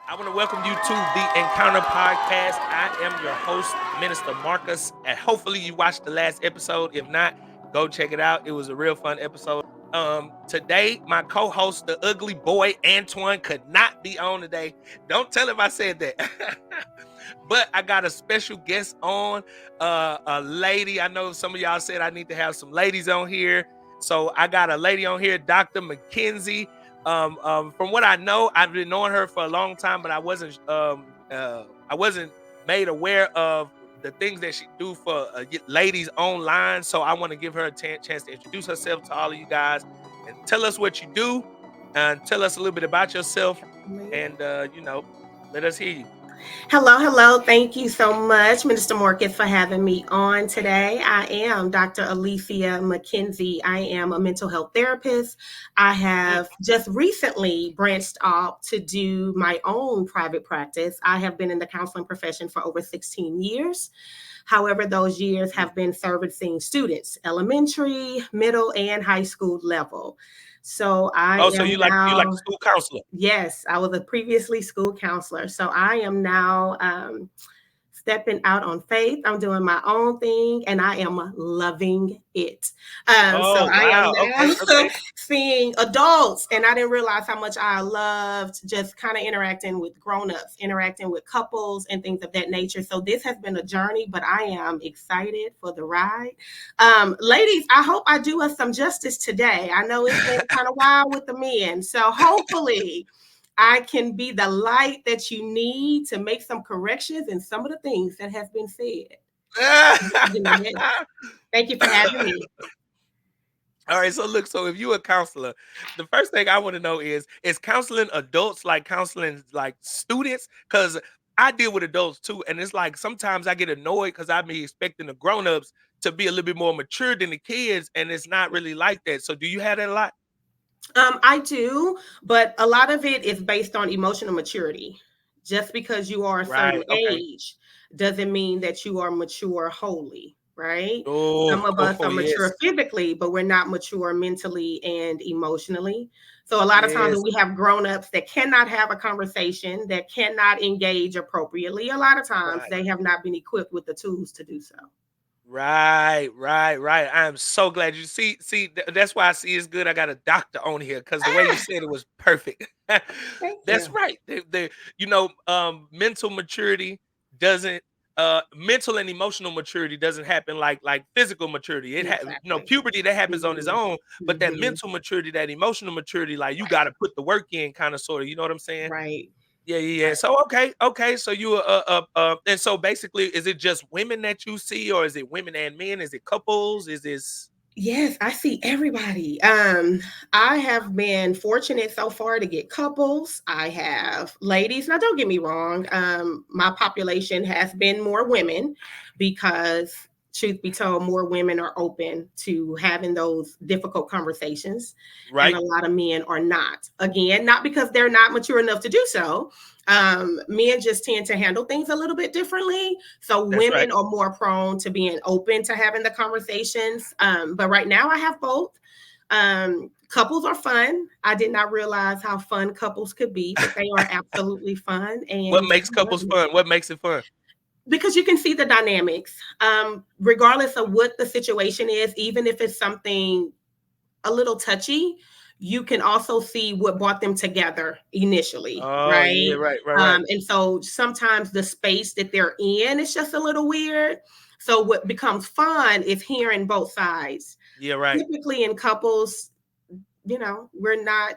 I want to welcome you to the Encounter Podcast. I am your host, Minister Marcus, and hopefully you watched the last episode. If not, go check it out. It was a real fun episode. Today, my co-host, the ugly boy Antoine, could not be on today. Don't tell him I said that. But I got a special guest on, a lady. I know some of y'all said I need to have some ladies on here. So I got a lady on here, Dr. McKenzie. From what I know, I've been knowing her for a long time, but I wasn't made aware of the things that she do for ladies online. So I want to give her a chance to introduce herself to all of you guys and tell us what you do and tell us a little bit about yourself and let us hear you. Hello, hello. Thank you so much, Minister Morcus, for having me on today. I am Dr. Alicia McKinzy. I am a mental health therapist. I Mm. have just recently branched off to do my own private practice. I have been in the counseling profession for over 16 years. However, those years have been servicing students, elementary, middle, and high school level. So I Oh, so am you like a now school counselor? Yes, I was a previously school counselor. So I am now stepping out on faith. I'm doing my own thing and I am loving it. So Oh, I am wow. Okay, now okay. seeing adults, and I didn't realize how much I loved just kind of interacting with grown-ups, interacting with couples and things of that nature. So this has been a journey, but I am excited for the ride. Ladies, I hope I do us some justice today. I know it's been kind of wild with the men. So hopefully I can be the light that you need to make some corrections in some of the things that have been said. Do my best. Thank you for having me. All right, so look, so if you a counselor, the first thing I want to know is counseling adults like counseling like students? Because I deal with adults too, and it's like sometimes I get annoyed because I be expecting the grown-ups to be a little bit more mature than the kids, and it's not really like that. So do you have that a lot? I do, but a lot of it is based on emotional maturity. Just because you are a certain Right. Okay. age doesn't mean that you are mature wholly, right? Oh, Some of us are yes. mature physically, but we're not mature mentally and emotionally. So a lot of times when Yes. we have grown-ups that cannot have a conversation, that cannot engage appropriately, a lot of times Right. they have not been equipped with the tools to do so. Right. I am so glad you that's why I see it's good. I got a doctor on here because the way you Ah, said it was perfect. thank That's you. right. Mental maturity doesn't mental and emotional maturity doesn't happen like physical maturity. Exactly. Puberty that happens on its Mhm. own, but that Mhm. mental maturity, that emotional maturity, like you got Right. to put the work in, kind of, sort of. You know what I'm saying? Right. Yeah. Right. So okay. So and so basically, is it just women that you see, or is it women and men? Is it couples? Is this Yes, I see everybody. I have been fortunate so far to get couples. I have ladies. Now, don't get me wrong. My population has been more women because, truth be told, more women are open to having those difficult conversations, and right? a lot of men are not. Again, not because they're not mature enough to do so. Men just tend to handle things a little bit differently, so That's right. women are more prone to being open to having the conversations. But right now I have both. Couples are fun. I did not realize how fun couples could be, but they are absolutely fun. What And makes couples fun? What makes it fun? because you can see the dynamics, regardless of what the situation is, even if it's something a little touchy, you can also see what brought them together initially, Oh yeah, right? right. And so sometimes the space that they're in is just a little weird. So what becomes fun is hearing both sides. Yeah, right. Typically in couples, we're not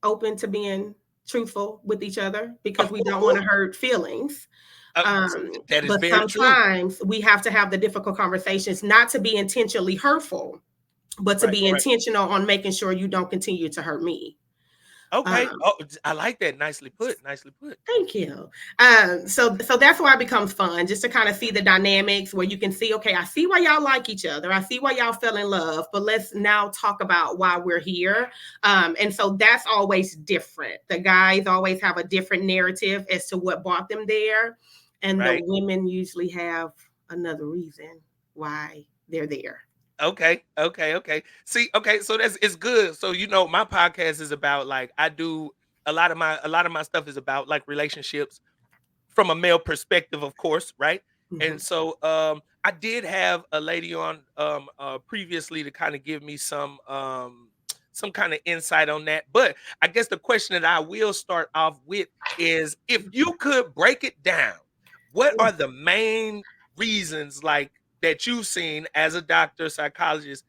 open to being truthful with each other because we don't want to hurt feelings. Uh, that is But very true. sometimes we have to have the difficult conversations, not to be intentionally hurtful, but to Right. be intentional on making sure you don't continue to hurt me. Okay. Um, Oh, I like that. Nicely put. Nicely put. Thank you. So that's why it becomes fun, just to kind of see the dynamics where you can see, okay, I see why y'all like each other. I see why y'all fell in love, but let's now talk about why we're here. And so that's always different. The guys always have a different narrative as to what brought them there, and the Right. women usually have another reason why they're there. Okay. See, okay, so that's it's good. So my podcast is about like I do a lot of my stuff is about like relationships from a male perspective, of course, right? Mhm. And so I did have a lady on previously to kind of give me some kind of insight on that. But I guess the question that I will start off with is, if you could break it down, what are the main reasons, like, that you've seen as a doctor, psychologist?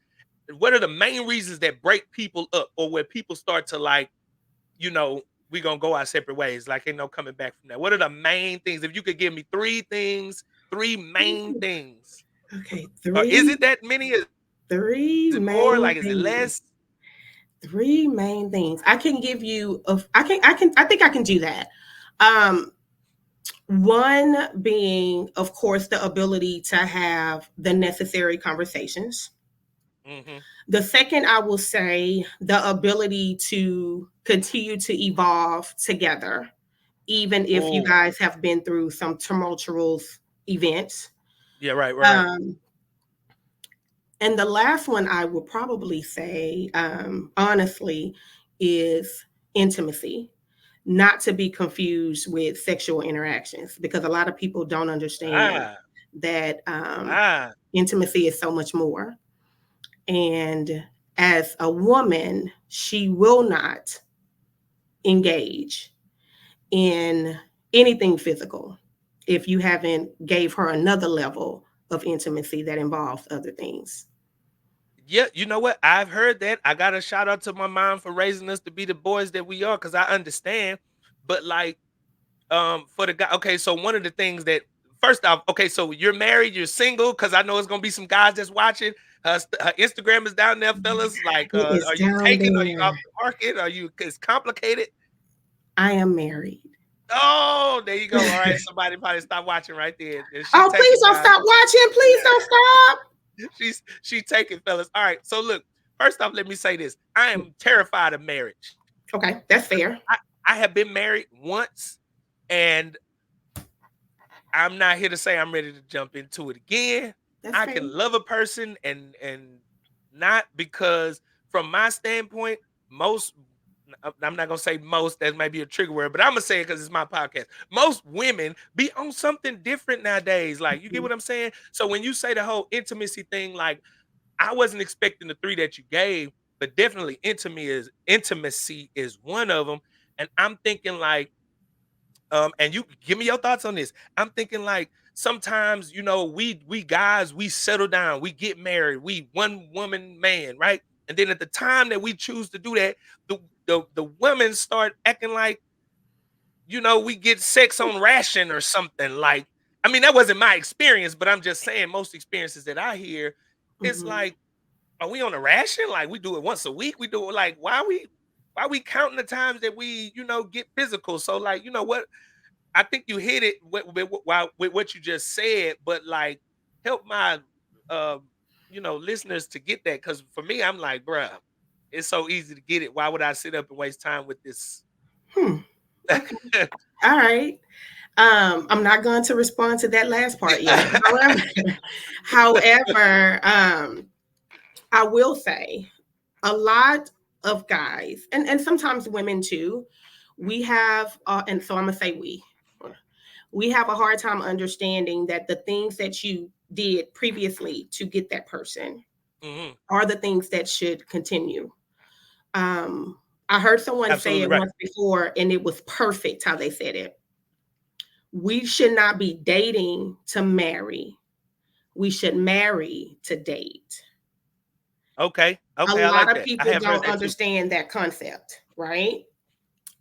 What are the main reasons that break people up, or where people start to, like, you know, we gonna go our separate ways. Like, ain't no coming back from that. What are the main things? If you could give me three things, three main things. Okay, Or is it that many? Is three it more? main Like, is it things. less? Three main things. I can give you I think I can do that. Um One being, of course, the ability to have the necessary conversations. Hmm. The second, I will say, the ability to continue to evolve together, even if you Oh, guys have been through some tumultuous events. yeah, right, right. Um, and the last one I will probably say, honestly, is intimacy, not to be confused with sexual interactions, because a lot of people don't understand Ah, that ah. intimacy is so much more. And as a woman, she will not engage in anything physical if you haven't gave her another level of intimacy that involves other things. Yeah, you know what? I've heard that. I got a shout out to my mom for raising us to be the boys that we are, because I understand. But like, for the guy, okay, so one of the things that, first off, okay, so you're married, you're single, because I know it's gonna be some guys that's watching. Her Instagram is down there, fellas. Like, It is are you down taken? Are you off there. the market? Are you? It's complicated. I am married. Oh, there you go. All right, somebody probably stopped watching right there. And she Oh, please taking, don't guys. stop watching. Please don't stop. She taking, fellas. All right, so look. First off, let me say this: I am terrified of marriage. Okay, that's fair. I have been married once, and I'm not here to say I'm ready to jump into it again. That's I fair. can love a person and not, because from my standpoint, most, I'm not gonna say most, that might be a trigger word, but I'm gonna say it because it's my podcast. Most women be on something different nowadays. Like, you get Mhm. what I'm saying? So when you say the whole intimacy thing, like, I wasn't expecting the three that you gave, but definitely intimacy is one of them. And I'm thinking like, and you give me your thoughts on this. I'm thinking like, sometimes, we guys, we settle down, we get married, we one woman man, right? And then at the time that we choose to do that, the women start acting like, we get sex on ration or something. Like, I mean, that wasn't my experience, but I'm just saying, most experiences that I hear, it's Mhm. like, are we on a ration? Like, we do it once a week? We do it, like, why we counting the times that we, get physical? So, like, you know what? I think you hit it with what you just said, but like, help my um, listeners to get that, because for me, I'm like, bruh, it's so easy to get it. Why would I sit up and waste time with this? Hmm. Okay. All right. I'm not going to respond to that last part yet. However, however, I will say a lot of guys, and sometimes women too, we have, and so I'm gonna say we have a hard time understanding that the things that you did previously to get that person Hmm. are the things that should continue. Um, I heard someone say Absolutely it right. once before, and it was perfect how they said it. We should not be dating to marry. We should marry to date. Okay. A Okay. I lot like of that. I people have heard don't that too. understand that concept, right?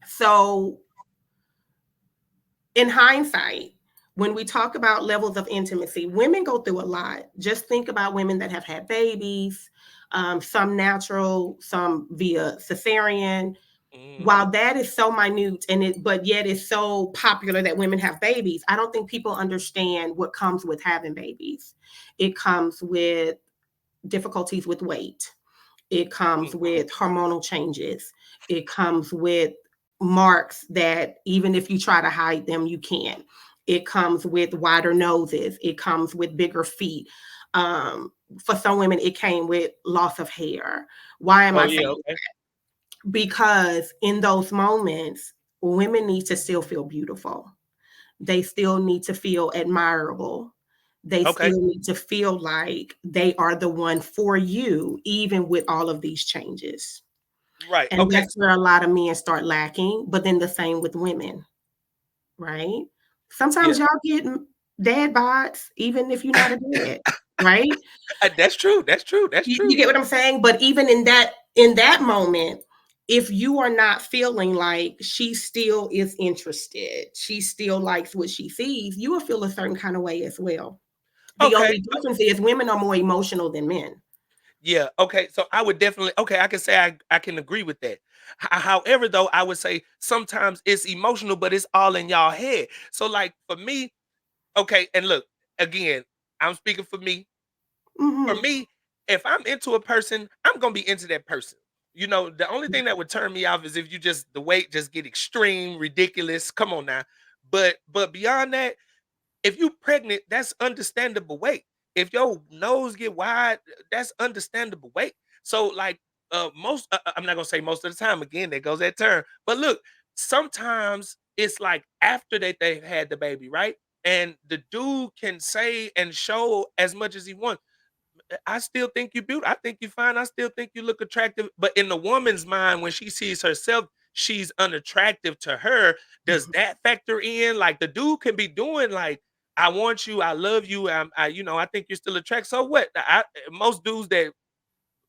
So, in hindsight, when we talk about levels of intimacy, women go through a lot. Just think about women that have had babies, some natural, some via cesarean. Hmm. While that is so minute but yet it's so popular that women have babies, I don't think people understand what comes with having babies. It comes with difficulties with weight. It comes Hmm. with hormonal changes. It comes with marks that even if you try to hide them, you can't. It comes with wider noses. It comes with bigger feet. For some women, it came with loss of hair. Why am Oh I yeah. saying? Okay. because in those moments, women need to still feel beautiful. They still need to feel admirable. They Okay. still need to feel like they are the one for you, even with all of these changes. Right. And Okay. that's where a lot of men start lacking, but then the same with women, right? Sometimes Yeah. y'all get dad bods, even if you're not a dad, right? That's true. That's true. That's You true. get what I'm saying? But even in that moment, if you are not feeling like she still is interested, she still likes what she sees, you will feel a certain kind of way as well. The Okay. only difference is women are more emotional than men. Yeah. Okay. So I would definitely. Okay. I can say I can agree with that. However, though, I would say sometimes it's emotional, but it's all in y'all head. So, like for me, okay. And look, again, I'm speaking for me. For Hmm. me, if I'm into a person, I'm gonna be into that person. You know, the only thing that would turn me off is if you just the weight just get extreme, ridiculous. Come on now. But beyond that, if you pregnant, that's understandable weight. If your nose get wide, that's understandable weight. So like most I'm not gonna say most of the time again, there goes that term. But look, sometimes it's like after they've had the baby, right? And the dude can say and show as much as he wants. I still think you beautiful. I think you fine. I still think you look attractive. But in the woman's mind, when she sees herself, she's unattractive to her. Does that factor in? Like the dude can be doing like, I want you, I love you, I think you're still attractive. So what? Most dudes that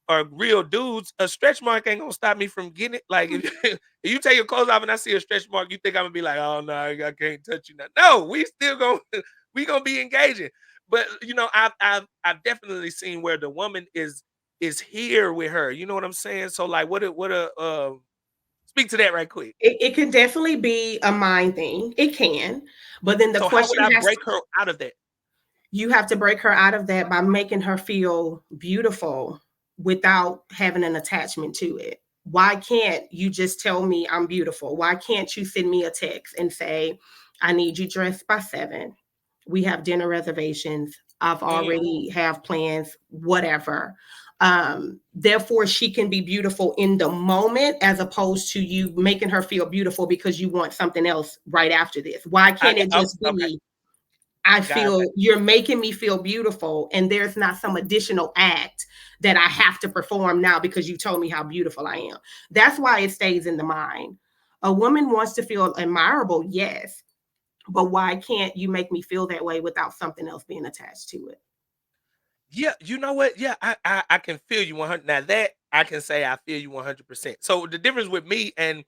are real dudes, a stretch mark ain't gonna stop me from getting it. Like if, if you take your clothes off and I see a stretch mark, you think I'm gonna be like, oh no, I can't touch you now. No, we still gonna we gonna be engaging. But I've definitely seen where the woman is here with her. You know what I'm saying? So like what a speak to that right quick. It can definitely be a mind thing. It can. But then the So how would question I has break her out of that? you have to break her out of that by making her feel beautiful without having an attachment to it. Why can't you just tell me I'm beautiful? Why can't you send me a text and say, I need you dressed by 7? We have dinner reservations. I've Mhm. already have plans, whatever. Therefore, she can be beautiful in the moment as opposed to you making her feel beautiful because you want something else right after this. Why I can't got it just okay, be I got that. feel you're making me feel beautiful, and there's not some additional act that I have to perform now because you told me how beautiful I am. That's why it stays in the mind. A woman wants to feel admirable, yes, but why can't you make me feel that way without something else being attached to it? Yeah, you know what? Yeah, I can feel you 100. Now that I can say I feel you 100%. So the difference with me and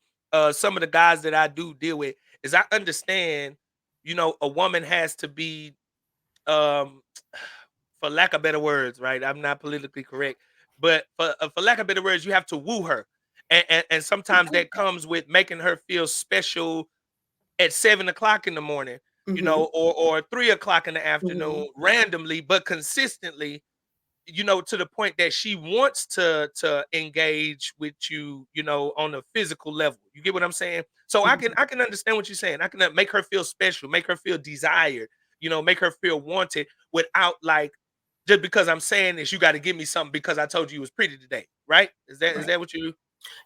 some of the guys that I do deal with is I understand, a woman has to be um for lack of better words, right? I'm not politically correct, but for lack of better words, you have to woo her. And sometimes that comes with making her feel special at 7 o'clock in the morning, Mm-hmm. or 3 o'clock in the Mm-hmm. afternoon, randomly but consistently, to the point that she wants to engage with you, on a physical level. You get what I'm saying? So I can understand what you're saying. I can make her feel special, make her feel desired, make her feel wanted without like just because I'm saying this, you got to give me something because I told you you was pretty today, right? Is that Right. what you?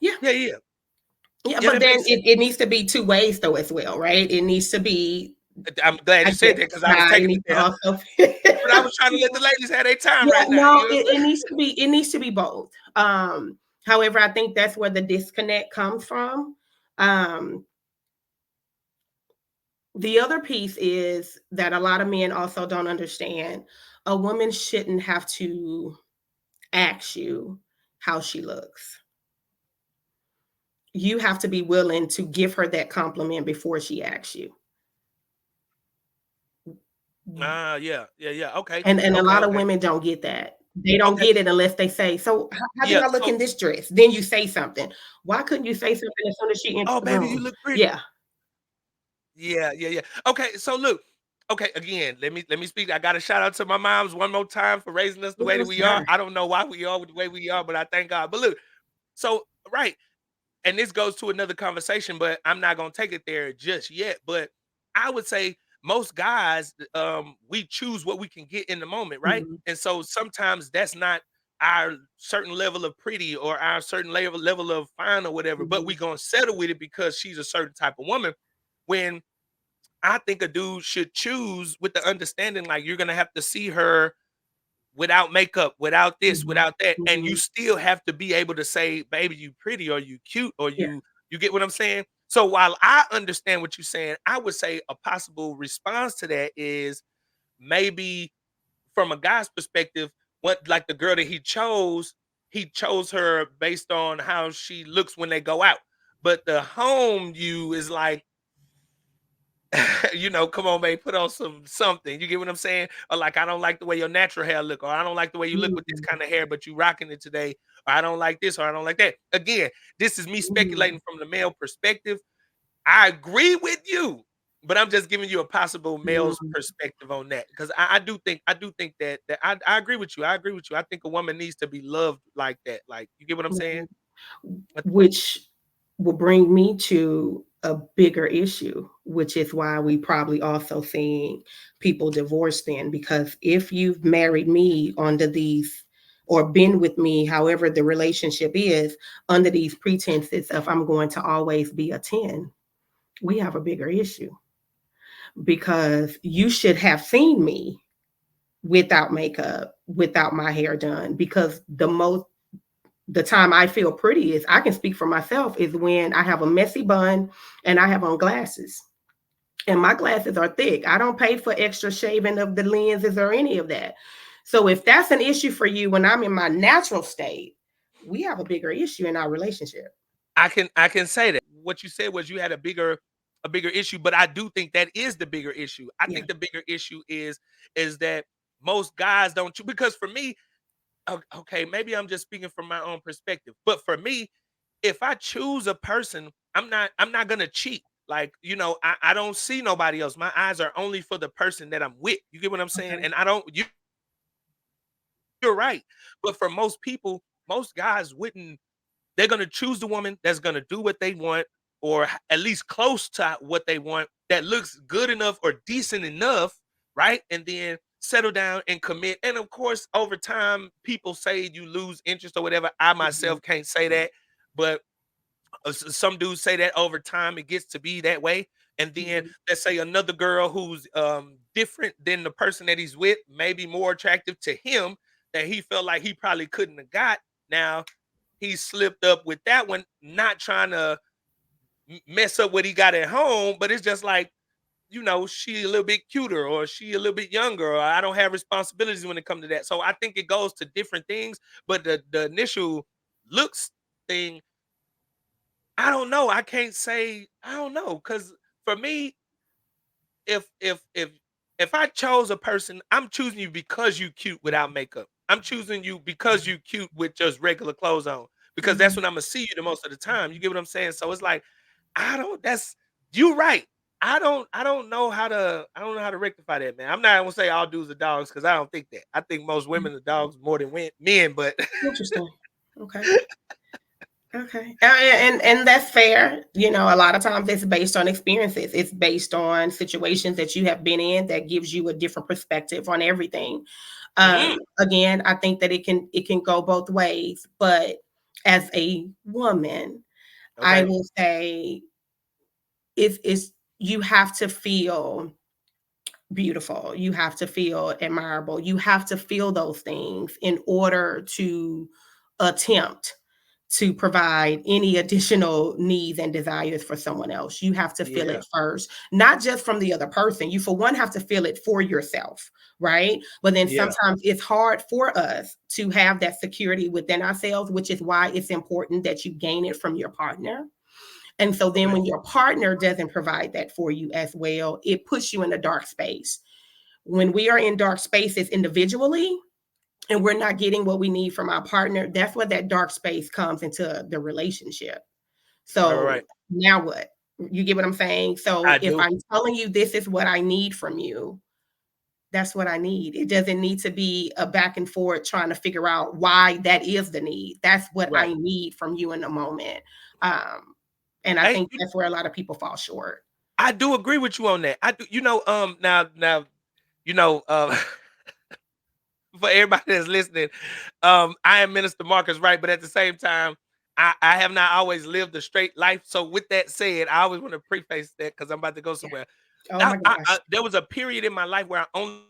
Yeah. Yeah, yeah, Yeah. yeah. But That then makes sense. it needs to be two ways though as well, right? It needs to be, I'm glad I you said guess, that because I was God, it taking it needs to there, also but I was trying to let the ladies have their time Yeah, right now. no, You know what it I'm saying? needs to be both. However, I think that's where the disconnect comes from. Um, the other piece is that a lot of men also don't understand. A woman shouldn't have to ask you how she looks. You have to be willing to give her that compliment before she asks you. Yeah, yeah, yeah. Okay, And a okay, lot of okay, women don't get that. They don't okay. get it unless they say, "So, how do Yeah. I look So, in this dress?" Then you say something. Why couldn't you say something as soon as she entered oh, the baby, you room? look pretty. Yeah. Yeah, yeah, yeah. Okay, so look. Okay, again, let me speak. I got to shout out to my moms one more time for raising us the way that Yes, we are. sir. I don't know why we are the way we are, but I thank God. But look, so right, and this goes to another conversation, but I'm not gonna take it there just yet. But I would say most guys, we choose what we can get in the moment, right? Mhm. And so sometimes that's not. our certain level of pretty or our certain level of fine or whatever, but we Mhm. gonna settle with it because she's a certain type of woman. When I think a dude should choose with the understanding like you're gonna have to see her without makeup, without this, Mhm. without that, and you Mhm. still have to be able to say, "Baby, you pretty or you cute or Yeah. you get what I'm saying?" So while I understand what you're saying, I would say a possible response to that is maybe from a guy's perspective, what like the girl that he chose her based on how she looks when they go out. But the home you is like, come on, man, put on something. You get what I'm saying? Or like, I don't like the way your natural hair look, or I don't like the way you look with this Mhm. kind of hair, but you rocking it today, or I don't like this, or I don't like that. Again, this is me Mhm. speculating from the male perspective. I agree with you, but I'm just giving you a possible male's Mhm. perspective on that because I do think that I agree with you. I agree with you. I think a woman needs to be loved like that. Like you get what I'm saying? Mhm. Uh, Which will bring me to a bigger issue, which is why we probably also seeing people divorce then. Because if you've married me under these or been with me, however the relationship is, under these pretenses of I'm going to always be a 10, we have a bigger issue because you should have seen me without makeup, without my hair done, because the time I feel pretty is I can speak for myself is when I have a messy bun and I have on glasses. And my glasses are thick. I don't pay for extra shaving of the lenses or any of that. So if that's an issue for you when I'm in my natural state, we have a bigger issue in our relationship. I can say that. What you said was you had a bigger issue, but I do think that is the bigger issue. I Yeah. think the bigger issue is that most guys don't because for me, okay, maybe I'm just speaking from my own perspective, but for me, if I choose a person, I'm not gonna cheat. Like, I don't see nobody else. My eyes are only for the person that I'm with. You get what I'm saying? Okay. And I don't you're right. But for most people, most guys wouldn't they're gonna choose the woman that's gonna do what they want, or at least close to what they want, that looks good enough or decent enough, right? And then settle down and commit. And of course, over time, people say you lose interest or whatever. I Mhm. myself can't say that, but some dudes say that over time it gets to be that way. And then Mhm. let's say another girl who's different than the person that he's with, maybe more attractive to him, that he felt like he probably couldn't have got. Now he slipped up with that one, not trying to mess up what he got at home, but it's just like, she a little bit cuter or she a little bit younger, or I don't have responsibilities when it comes to that. So I think it goes to different things, but the initial looks thing, I don't know. I can't say I don't know because for me, if I chose a person, I'm choosing you because you cute without makeup. I'm choosing you because you cute with just regular clothes on because that's Mhm. when I'm gonna see you the most of the time. You get what I'm saying? So it's like I don't. That's you right. I don't know how to rectify that, man. I'm not gonna say all dudes are dogs because I don't think that. I think most women are dogs more than men. But Interesting. Okay. Okay. And that's fair. You know, a lot of times it's based on experiences. It's based on situations that you have been in that gives you a different perspective on everything. Mhm. Again, I think that it can go both ways, but as a woman, I Okay. will say it's you have to feel beautiful. You have to feel admirable. You have to feel those things in order to attempt to provide any additional needs and desires for someone else. You have to feel Yeah. it first, not just from the other person. You, for one, have to feel it for yourself, right? But then Yeah. sometimes it's hard for us to have that security within ourselves, which is why it's important that you gain it from your partner. And so then Okay. when your partner doesn't provide that for you as well, it puts you in a dark space. When we are in dark spaces individually, and we're not getting what we need from our partner, that's where that dark space comes into the relationship. Right. Right. So Right. now what? You get what I'm saying? So I if do. I'm telling you this is what I need from you, that's what I need. It doesn't need to be a back and forth trying to figure out why that is the need. That's what Right. I need from you in the moment. Um, and I Hey, think that's where a lot of people fall short. I do agree with you on that. I do. Now, you know, for everybody that's listening, I am Minister Marcus, right? But at the same time, I have not always lived a straight life. So with that said, I always want to preface that because I'm about to go Yeah. somewhere. Oh my gosh. There was a period in my life where I only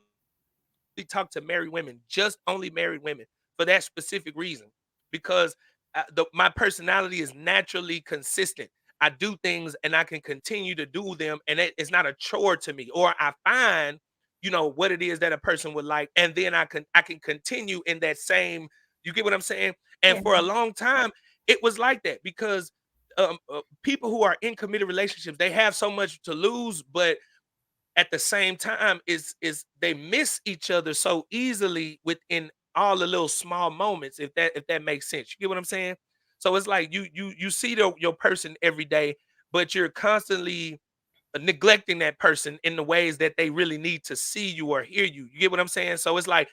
talked to married women, just only married women, for that specific reason, because my personality is naturally consistent. I do things and I can continue to do them, and it's not a chore to me. Or I find, what it is that a person would like, and then I can continue in that same. You get what I'm saying? And Yeah. for a long time, it was like that because people who are in committed relationships, they have so much to lose, but at the same time is they miss each other so easily within all the little small moments, if that makes sense. You get what I'm saying? So it's like you see your person every day, but you're constantly neglecting that person in the ways that they really need to see you or hear you. You get what I'm saying? So it's like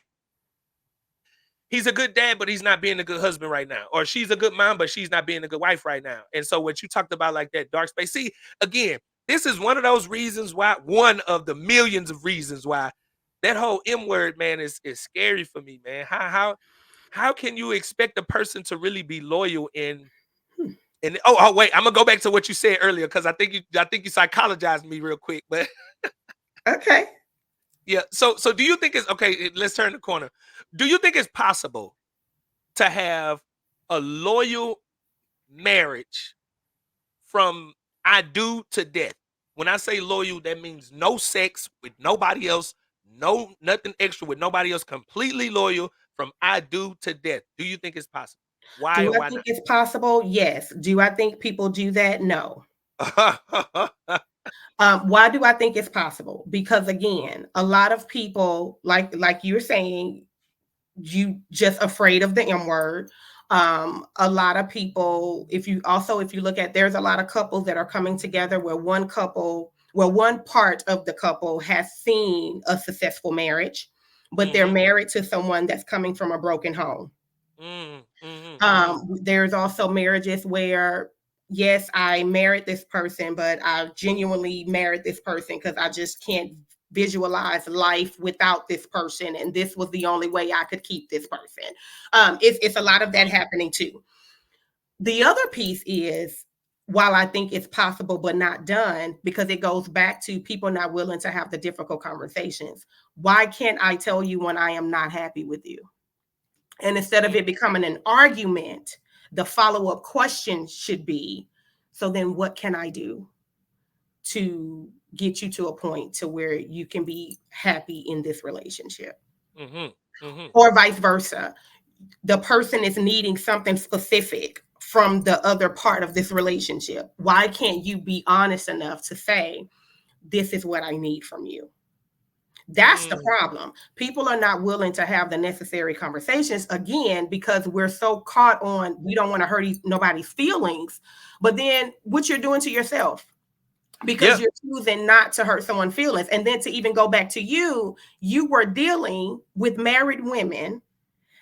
he's a good dad, but he's not being a good husband right now. Or she's a good mom, but she's not being a good wife right now. And so what you talked about, like that dark space. See, again, this is one of those reasons why, one of the millions of reasons why that whole M word, man, is scary for me, man. How can you expect a person to really be loyal in Hmm. and oh wait, I'm gonna go back to what you said earlier because I think you psychologized me real quick. But Okay. yeah, so do you think it's okay? Let's turn the corner. Do you think it's possible to have a loyal marriage from I do to death? When I say loyal, that means no sex with nobody else, no nothing extra with nobody else, completely loyal from I do to death. Do you think it's possible? Why Do or I why think it's possible? Yes. Do I think people do that? No. not? Why do I think it's possible? Because again, a lot of people, like you're saying, you just afraid of the M word. A lot of people, if you look at, there's a lot of couples that are coming together where one part of the couple has seen a successful marriage, but they're Hmm. married to someone that's coming from a broken home. Mm, hmm, hmm. There's also marriages where, yes, I married this person, but I genuinely married this person because I just can't visualize life without this person, and this was the only way I could keep this person. It's a lot of that happening too. The other piece is, while I think it's possible but not done, because it goes back to people not willing to have the difficult conversations. Why can't I tell you when I am not happy with you? And instead of Mm, it becoming an argument, the follow up question should be, so then what can I do to get you to a point to where you can be happy in this relationship? mhm, mhm, Or vice versa. The person is needing something specific from the other part of this relationship. Why can't you be honest enough to say, this is what I need from you? That's the mm. problem. People are not willing to have the necessary conversations, again, because we're so caught on, we don't want to hurt nobody's feelings. But then what you're doing to yourself, because Yeah, you're choosing not to hurt someone's feelings. And then to even go back to you, you were dealing with married women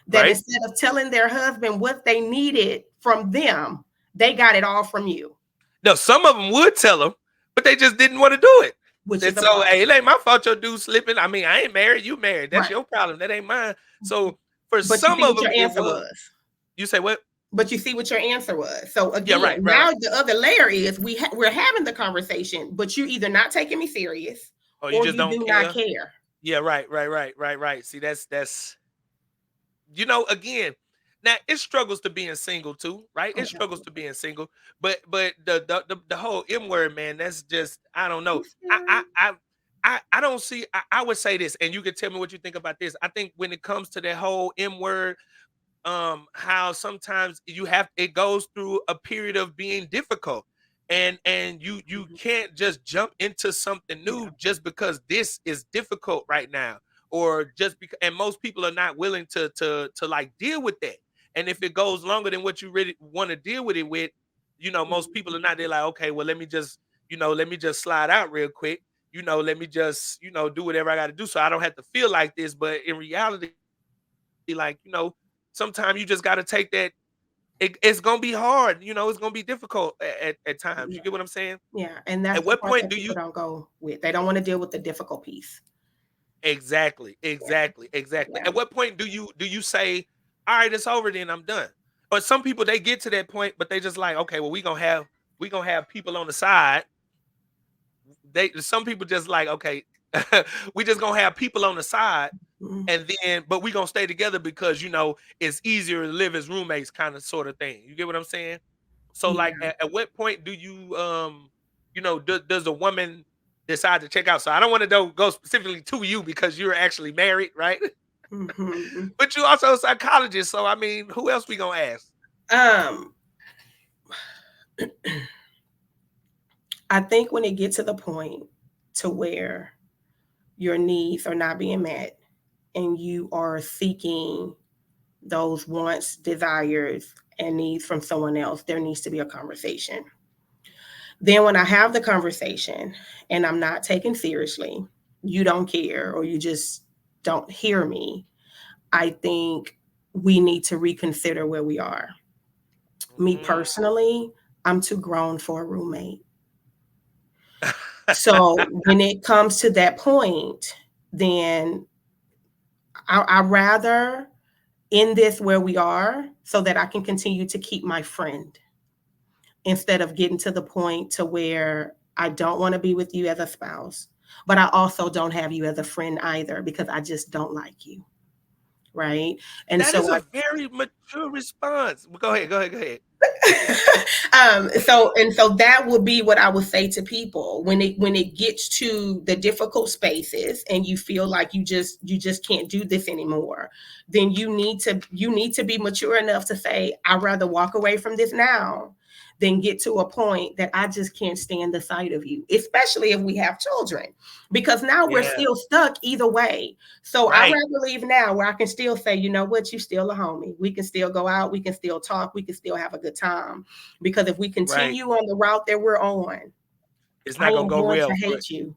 that right. instead of telling their husband what they needed from them, they got it all from you, No, some of them would tell them, but they just didn't want to do it. which is And a so, problem. hey, it ain't my fault your dude slipping. I mean, I ain't married, you married. That's Right. your problem. That ain't mine. So for But you some see of what them, your it answer was. was. You say what? But you see what your answer was. So Yeah, again, right, right, now right. the other layer is we're having the conversation, but you're either not taking me serious Oh, you or just you don't do not care. care. Yeah, right, right, right, right, right. See, that's again, now it struggles to being single too, right? It Oh, struggles to absolutely. being single, but the whole M word, man, that's just I don't know. It's I I scary. I I don't see. I would say this, and you can tell me what you think about this. I think when it comes to that whole M word, how sometimes it goes through a period of being difficult, and you Mhm. can't just jump into something Yeah. new just because this is difficult right now, or just because, and most people are not willing to like deal with that. And if it goes longer than what you really want to deal with it with, most people are Mhm. not. They're like, okay, well, let me just slide out real quick. Let me just do whatever I got to do so I don't have to feel like this. But in reality, like, sometimes you just got to take that. It's gonna be hard. It's gonna be difficult at times. Yeah. You get what I'm saying? Yeah. And that's At the what part point that do people you? don't go with. They don't want to deal with the difficult piece. Exactly, Yeah, exactly, exactly. yeah. At what point do you say, "All right, it's over, then I'm done"? But some people they get to that point, but they just like, okay, well, we gonna have people on the side. They some people just like, okay, we just gonna have people on the side, Mhm. and then but we gonna stay together because it's easier to live as roommates, kind of sort of thing. You get what I'm saying? So like, Yeah. at what point do you does a woman decide to check out? So I don't want to go specifically to you because you're actually married, right? Hmm. But you also a psychologist, so I mean, who else we gonna ask? Um, I think when it gets to the point to where your needs are not being met and you are seeking those wants, desires, and needs from someone else, there needs to be a conversation. Then, when I have the conversation and I'm not taken seriously, you don't care or you just don't hear me, I think we need to reconsider where we are. Me Mhm. personally, I'm too grown for a roommate. So when it comes to that point, then I rather end this where we are so that I can continue to keep my friend instead of getting to the point to where I don't want to be with you as a spouse, but I also don't have you as a friend either because I just don't like you, right? And That so is a very mature response. Go ahead, go ahead, go ahead. so that would be what I would say to people when it gets to the difficult spaces and you feel like you just can't do this anymore. Then you need to be mature enough to say, I'd rather walk away from this now than get to a point that I just can't stand the sight of you, especially if we have children, because now we're Yeah, still stuck either way. So I'd right, rather leave now where I can still say, you know what, you still a homie. We can still go out, we can still talk, we can still have a good time. Because if we right. continue on the route that we're on, It's I not gonna am go going to real for hate you.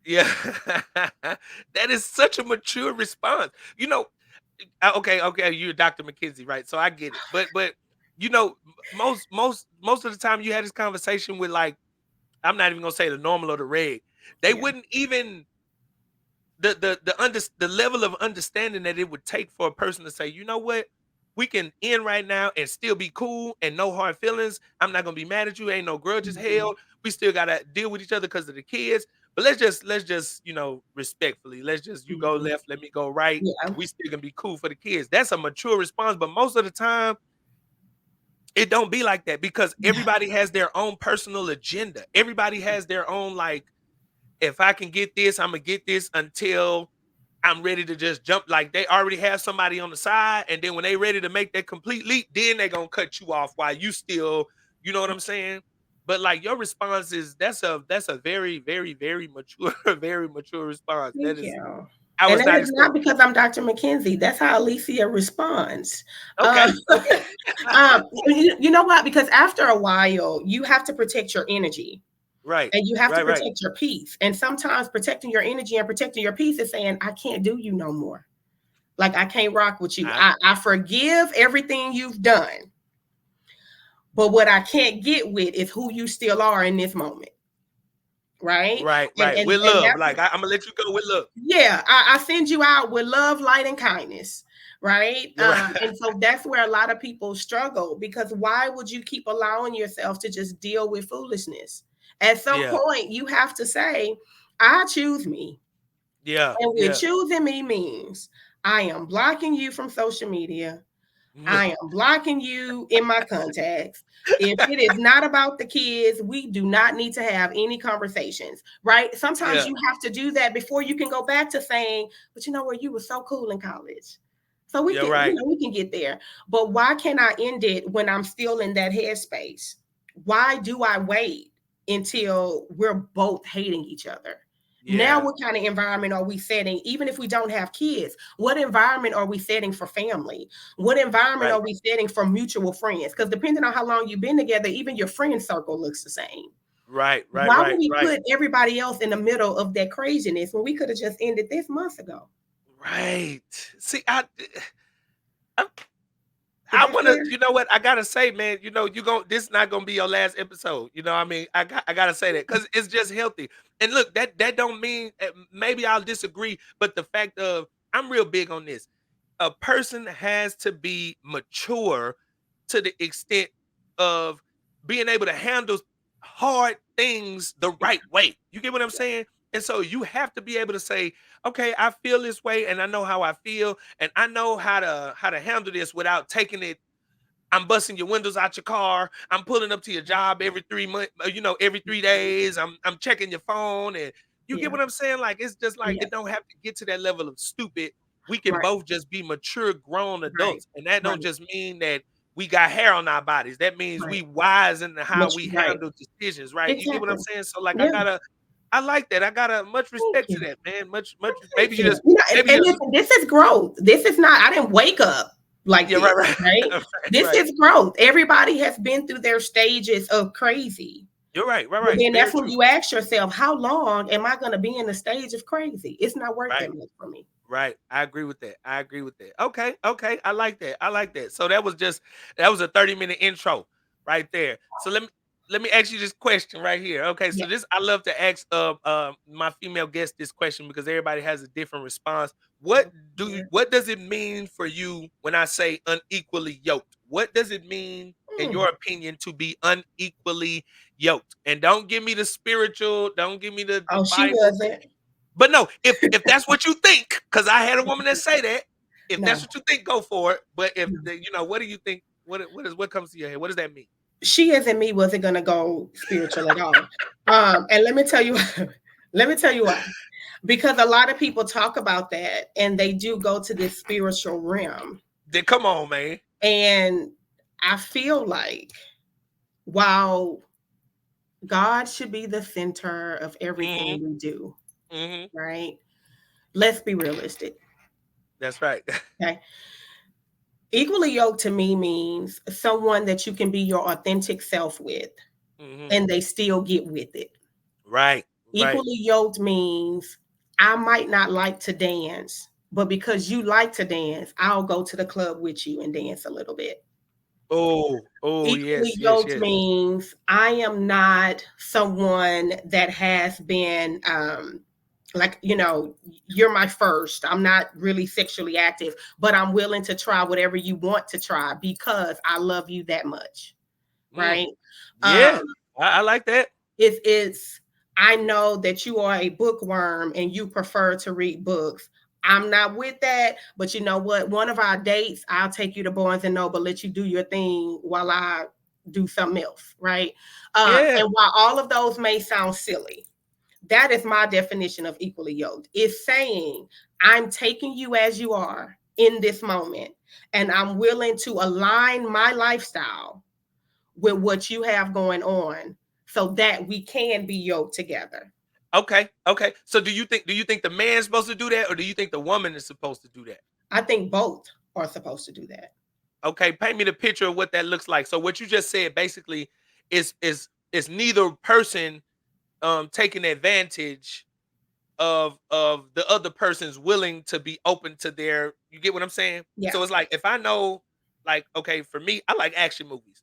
yeah. That is such a mature response. Okay, okay, you're Dr. McKenzie, right? So I get it. But most of the time you had this conversation with, like, I'm not even gonna say the normal or the reg. They Yeah. wouldn't even the level of understanding that it would take for a person to say, you know what, we can end right now and still be cool and no hard feelings. I'm not gonna be mad at you. Ain't no grudges Mhm. held. We still gotta deal with each other because of the kids. But let's just respectfully. Let's just you go Mhm. left, let me go right. Yeah. We still gonna be cool for the kids. That's a mature response. But most of the time, it don't be like that because Yeah. everybody has their own personal agenda. Everybody has their own, like, if I can get this, I'm gonna get this until I'm ready to just jump. Like, they already have somebody on the side, and then when they ready to make that complete leap, then they gonna cut you off while you still, you know what I'm saying? But like, your response is that's a very, very, very mature, very mature response. That Thank is, you. I And was that not is not expecting. because I'm Dr. McKenzie. That's how Alicia responds. Okay, Um, okay. you know what? Because after a while, you have to protect your energy Right, and you have to right, right. protect your peace. And sometimes protecting your energy and protecting your peace is saying, I can't do you no more. Like, I can't rock with you. I, I forgive everything you've done. But what I can't get with is who you still are in this moment. Right. right, And right. and, With and love, that's like, I'm gonna let you go with love. yeah, I send you out with love, light, and kindness. Right. You're right. And so that's where a lot of people struggle because why would you keep allowing yourself to just deal with foolishness? At some Yeah, point, you have to say, I choose me. yeah, And with yeah. choosing me means I am blocking you from social media. Mhm. I am blocking you in my contacts. If it is not about the kids, we do not need to have any conversations, right? Sometimes Yeah, you have to do that before you can go back to saying, but you know what, you were so cool in college. So we you're can, right. we can get there. But why can I end it when I'm still in that headspace? Why do I wait until we're both hating each other? Now, Yeah, what kind of environment are we setting? Even if we don't have kids, what environment are we setting for family? What environment right, are we setting for mutual friends? Because depending on how long you've been together, even your friend circle looks the same. right, right, Why would right, we right. put everybody else in the middle of that craziness when we could have just ended this months ago? Right. See, I Is I that wanna, fair? you know what? I gotta say, man, this is not gonna be your last episode. You know what I mean? I gotta say that because it's just healthy. And look, that don't mean maybe I'll disagree, but the fact of I'm real big on this. A person has to be mature to the extent of being able to handle hard things the Yeah, right way. You get what I'm saying? And so you have to be able to say, okay, I feel this way and I know how I feel and I know how to handle this without taking it. I'm busting your windows out your car. I'm pulling up to your job every 3 months, every 3 days. I'm checking your phone, and you get yeah, what I'm saying. Like it's just like yeah. it don't have to get to that level of stupid. We can Right, both just be mature, grown right, adults, and that right, don't just mean that we got hair on our bodies. That means right. we wise in how Much we right. handle decisions, right? You get what Exactly. I'm saying? So like Yeah. I like that. I got a much Thank respect to you. that, man. Much. Thank Maybe you you. just, And maybe you, listen, this is growth. This is not, I didn't wake up like yeah, this, right, right? right, This right. is growth. Everybody has been through their stages of crazy. You're right, right, But right. then Very that's when true. you ask yourself, how long am I going to be in the stage of crazy? It's not worth Right. that much for me. Right. I agree with that. I agree with that. Okay. Okay. I like that. I like that. So that was a 30-minute intro right there. So let me ask you this question right here. Okay. Yeah. So this I love to ask my female guest this question because everybody has a different response. What does it mean for you when I say unequally yoked? What does it mean in Mm. your opinion to be unequally yoked? And don't give me the spiritual, don't give me the Oh, she Bible. wasn't. But no, if that's what you think, because I had a woman that say that, if that's No, what you think, go for it. But if no. what do you think? What comes to your head? What does that mean? She as in me wasn't going to go spiritual at all. And let me tell you, let me tell you why. Because a lot of people talk about that and they do go to this spiritual realm. Then come on, man. And I feel like while God should be the center of Hmm. everything we do, Hmm. right? Let's be realistic. That's right. Okay. Equally yoked to me means someone that you can be your authentic self with Hmm. and they still get with it. Right. Right. Equally yoked means I might not like to dance, but because you like to dance, I'll go to the club with you and dance a little bit. Oh. Oh. Equally Yes. Yes. yoked Yes. means I am not someone that has been like, you're my first. I'm not really sexually active, but I'm willing to try whatever you want to try because I love you that much, Mm. right? Yeah. Um, I like that. it's I know that you are a bookworm and you prefer to read books. I'm not with that, but you know what? One of our dates, I'll take you to Barnes and Noble, let you do your thing while I do something else, right? Yeah. And while all of those may sound silly, that is my definition of equally yoked. It's saying I'm taking you as you are in this moment, and I'm willing to align my lifestyle with what you have going on so that we can be yoked together. Okay. Okay. So do you think the man's supposed to do that, or do you think the woman is supposed to do that? I think both are supposed to do that. Okay, paint me the picture of what that looks like. So what you just said basically is neither person taking advantage of the other person's willing to be open to their, you get what I'm saying? Yeah. So it's like if I know, like, okay, for me, I like action movies.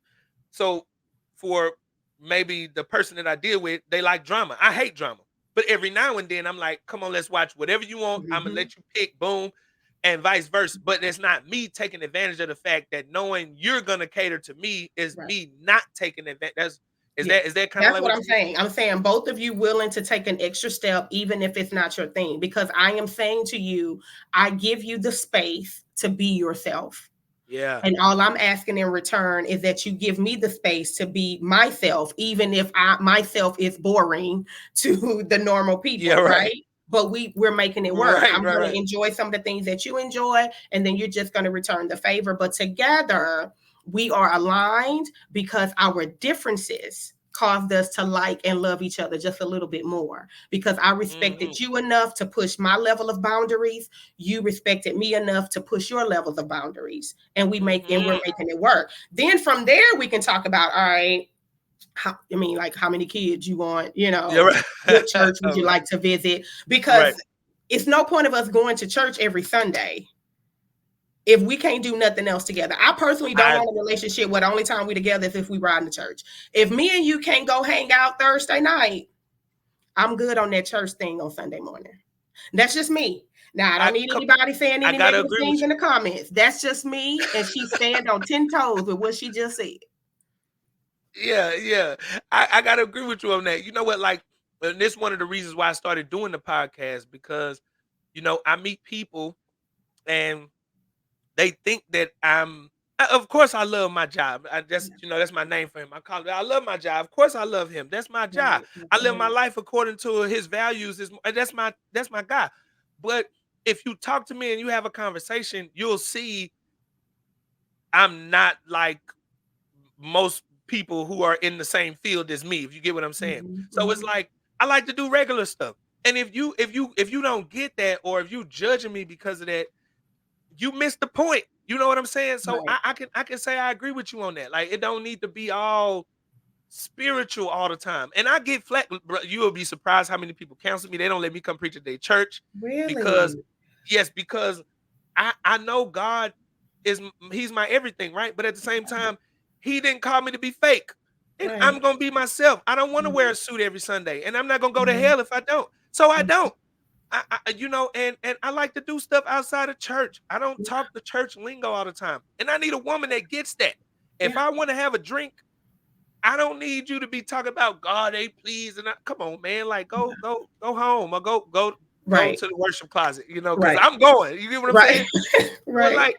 So for maybe the person that I deal with, they like drama. I hate drama. But every now and then I'm like, come on, let's watch whatever you want. I'm gonna Mm-hmm. let you pick, boom, and vice versa. But it's not me taking advantage of the fact that knowing you're gonna cater to me is Right. me not taking advantage. That's is Yeah. that kind of That's like what what I'm you mean? saying. I'm saying both of you willing to take an extra step, even if it's not your thing, because I am saying to you, I give you the space to be yourself. Yeah. And all I'm asking in return is that you give me the space to be myself, even if myself is boring to the normal Yeah, people, right. right? But we're making it work. Right, I'm right, going to right. enjoy some of the things that you enjoy, and then you're just going to return the favor. But together, we are aligned because our differences caused us to like and love each other just a little bit more because I Mhm. respected you enough to push my level of boundaries. You respected me enough to push your levels of boundaries, and we're Mhm. making it work. Then from there we can talk about, all right, like how many kids you want, Yeah, right. what church would you Right. like to visit? Because Right. it's no point of us going to church every Sunday if we can't do nothing else together. I personally don't I want a relationship where the only time we together is if we ride in the church. If me and you can't go hang out Thursday night, I'm good on that church thing on Sunday morning. That's just me. Now I don't need come, anybody saying I any gotta negative agree with things in you. the comments. That's just me, and she stand on 10 toes with what she just said. Yeah, yeah. I gotta agree with you on that. You know what? Like, and this one of the reasons why I started doing the podcast because, I meet people and they think that of course I love my job. I just, Yeah, that's my name for him. I call it I love my job. Of course I love him. That's my job. right, I live my absolutely. life according to his values. That's my guy. But if you talk to me and you have a conversation, you'll see I'm not like most people who are in the same field as me, if you get what I'm saying. Mhm, So it's mhm. like I like to do regular stuff. And if you don't get that, or if you judging me because of that, you missed the point. You know what I'm saying? So Right, I can say I agree with you on that. Like, it don't need to be all spiritual all the time. And I get flat. Bro, you will be surprised how many people cancel me. They don't let me come preach at their church because, really, yes, because I know God he's my everything, right? But at the same time, he didn't call me to be fake. And I'm right, gonna be myself. I don't want to wear right, a suit every Sunday, and I'm not gonna go to right. hell if I don't. So I Mhm. don't. And I like to do stuff outside of church. I don't Yeah, talk the church lingo all the time. And I need a woman that gets that. If yeah, I want to have a drink, I don't need you to be talking about God, please. And come on, man, like go home, or go right, to the worship closet, because right, I'm going. You get what I'm right, saying? But right. like,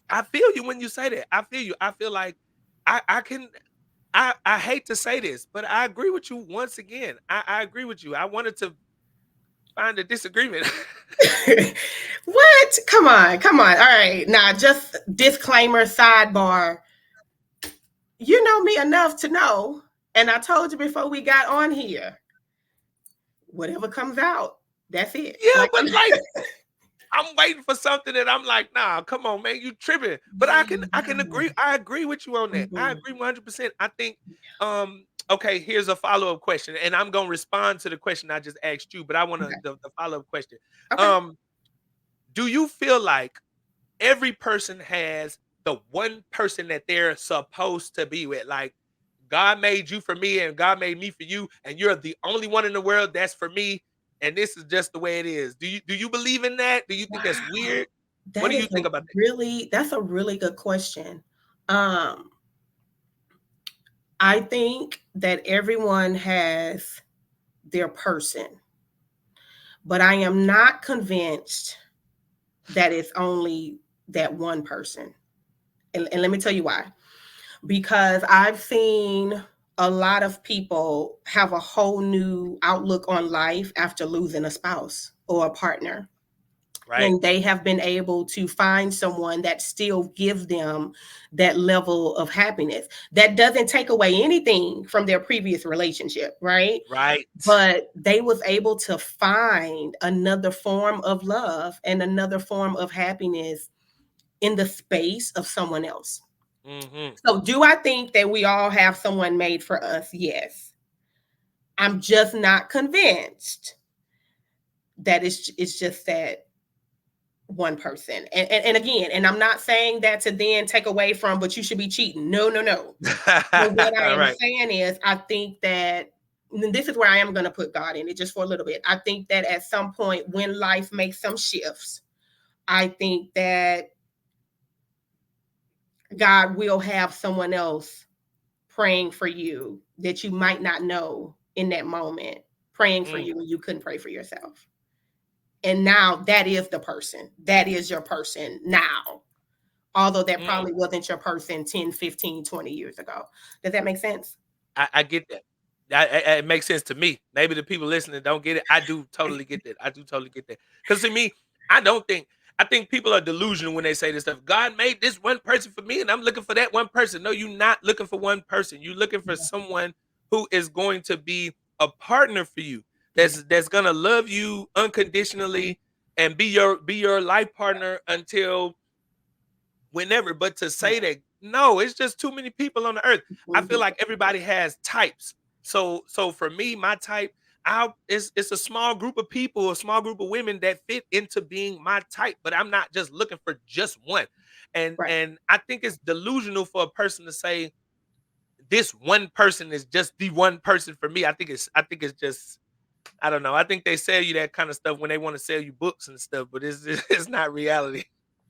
I feel you when you say that. I feel you. I feel like I can. I hate to say this, but I agree with you once again. I agree with you. I wanted to find a disagreement. What? Come on, come on. All right, now just disclaimer, sidebar. You know me enough to know, and I told you before we got on here, whatever comes out, that's it. Yeah, Like, but like I'm waiting for something that I'm like, nah, come on, man, you tripping. But I can I can yeah. agree. I agree with you on that. I Mhm. agree 100%. I think okay, here's a follow-up question. And I'm gonna respond to the question I just asked you, but I want to Okay. the follow-up question. Okay. Um, do you feel like every person has the one person that they're supposed to be with? Like, God made you for me and God made me for you, and you're the only one in the world that's for me, and this is just the way it is. Do you believe in that? Do you think that's Wow. weird? What do you think about that? That's a really good question. Um, I think that everyone has their person, but I am not convinced that it's only that one person. And let me tell you why. Because I've seen a lot of people have a whole new outlook on life after losing a spouse or a partner. Right, And they have been able to find someone that still gives them that level of happiness. That doesn't take away anything from their previous relationship, right? right. But they was able to find another form of love and another form of happiness in the space of someone else. Hmm. So, do I think that we all have someone made for us? Yes. I'm just not convinced that it's just that one person. And again, and I'm not saying that to then take away from, but you should be cheating. No, no, no. But what I am Right. saying is, I think that and this is where I am going to put God in it just for a little bit. I think that at some point when life makes some shifts, I think that God will have someone else praying for you that you might not know in that moment, praying for Mm, you when you couldn't pray for yourself. And now that is the person. That is your person now. Although that mm. probably wasn't your person 10, 15, 20 years ago. Does that make sense? I get that. It makes sense to me. Maybe the people listening don't get it. I do totally get that. I do totally get that. Because to me, I don't think I think people are delusional when they say this stuff. God made this one person for me, and I'm looking for that one person. No, you're not looking for one person. You're looking for Yeah. someone who is going to be a partner for you. Yeah. That's gonna love you unconditionally and be your life partner until whenever. But to Yeah. say that, no, it's just too many people on the earth. I feel Mhm. like everybody has types. So for me, my type, it's a small group of people, a small group of women that fit into being my type, but I'm not just looking for just one. Right. And I think it's delusional for a person to say this one person is just the one person for me. I think it's just, I don't know. I think they sell you that kind of stuff when they want to sell you books and stuff, but it's it's not reality.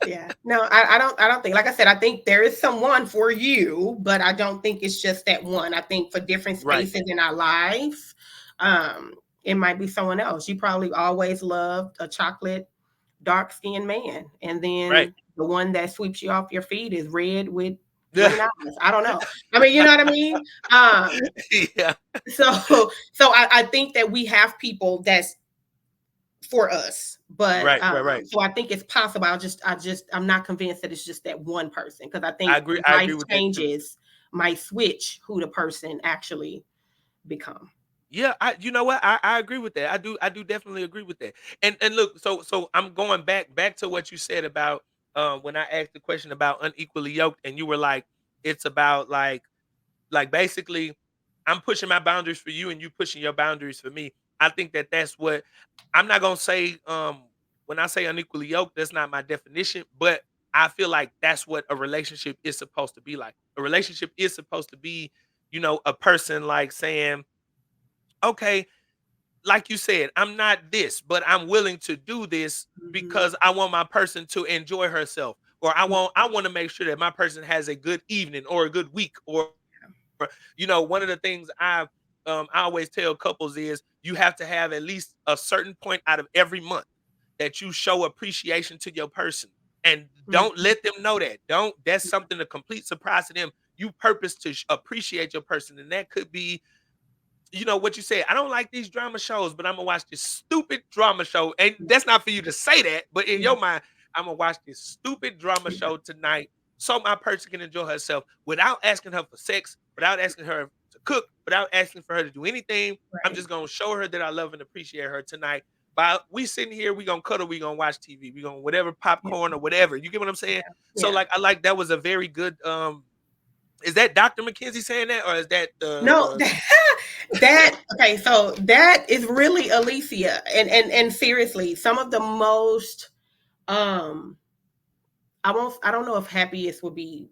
Yeah. No, I don't think, like I said, I think there is someone for you, but I don't think it's just that one. I think for different Right. spaces in our lives, um, it might be someone else. You probably always loved a chocolate dark skinned man. And Right. then the one that sweeps you off your feet is red with green eyes. I don't know. I mean, you know what I mean? Um, Yeah. so so I think that we have people that's for us. But Right. Right. Right. so I think it's possible. I'm not convinced that it's just that one person, because I I think agree. I life agree with that too. changes might switch who the person actually become. Yeah, you know what? I agree with that. I do definitely agree with that. And look, so I'm going back to what you said about when I asked the question about unequally yoked, and you were like, it's about like basically I'm pushing my boundaries for you and you pushing your boundaries for me. I think that that's what I'm not going to say when I say unequally yoked, that's not my definition, but I feel like that's what a relationship is supposed to be like. A relationship is supposed to be, a person like saying, "Okay, like you said, I'm not this, but I'm willing to do this Mhm. because I want my person to enjoy herself, or I want to make sure that my person has a good evening or a good week, or one of the things I always tell couples is you have to have at least a certain point out of every month that you show appreciation to your person, and don't Mhm. let them know that. Don't That's something a complete surprise to them. You purpose to appreciate your person, and that could be, what you said. I don't like these drama shows, but I'm gonna watch this stupid drama show. And that's not for you to say that, but in your Mhm. mind, I'm gonna watch this stupid drama Yeah. show tonight so my person can enjoy herself without asking her for sex, without asking her to cook, without asking for her to do anything. I'm Right. just gonna show her that I love and appreciate her tonight. While we sitting here, we gonna cuddle, we gonna watch TV, we gonna whatever Yeah. popcorn or whatever. You get what I'm saying? So Yeah. like I like that was a very good is that Dr. McKenzie saying that, or is that No, the that okay. So that is really Alicia, and seriously, some of the most um, I don't know if happiest would be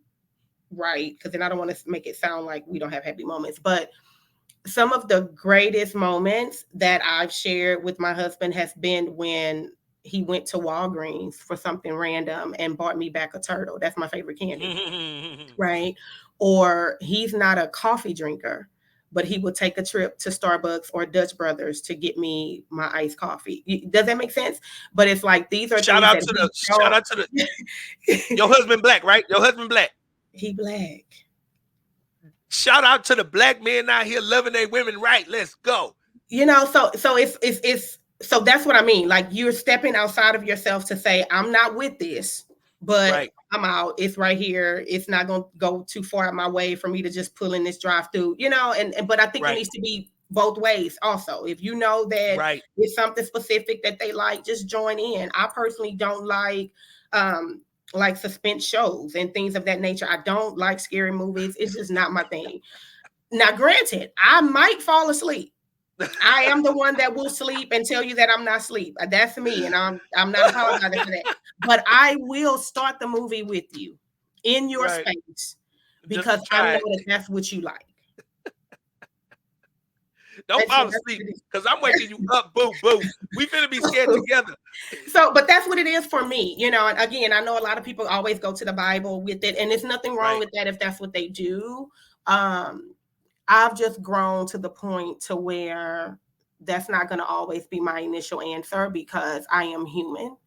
right, because then I don't want to make it sound like we don't have happy moments, but some of the greatest moments that I've shared with my husband has been when he went to Walgreens for something random and bought me back a turtle. That's my favorite candy, right? Or he's not a coffee drinker, but he would take a trip to Starbucks or Dutch Brothers to get me my iced coffee. Does that make sense? But it's like these are shout things out that to we the shout don't. out to the your husband black, right? Your husband black. He black. Shout out to the black men out here loving their women right. Let's go. So it's so that's what I mean. Like, you're stepping outside of yourself to say, I'm not with this, but Right, I'm out. It's right here. It's not going to go too far out my way for me to just pull in this drive through, and but I think it right, needs to be both ways also. If you know that right. it's something specific that they like, just join in. I personally don't um like suspense shows and things of that nature. I don't like scary movies. It's just not my thing. Now, granted, I might fall asleep. I am the one that will sleep and tell you that I'm not asleep. That's me, and I'm not apologizing for that. But I will start the movie with you in your Right. space, Just to because I know try it. that that's what you like. Don't And so fall that's asleep what it because I'm waking you up. Boo, boo. We finna be scared is. together. But that's what it is for me. And again, I know a lot of people always go to the Bible with it, and there's nothing wrong Right, with that if that's what they do. Um, I've just grown to the point to where that's not going to always be my initial answer, because I am human.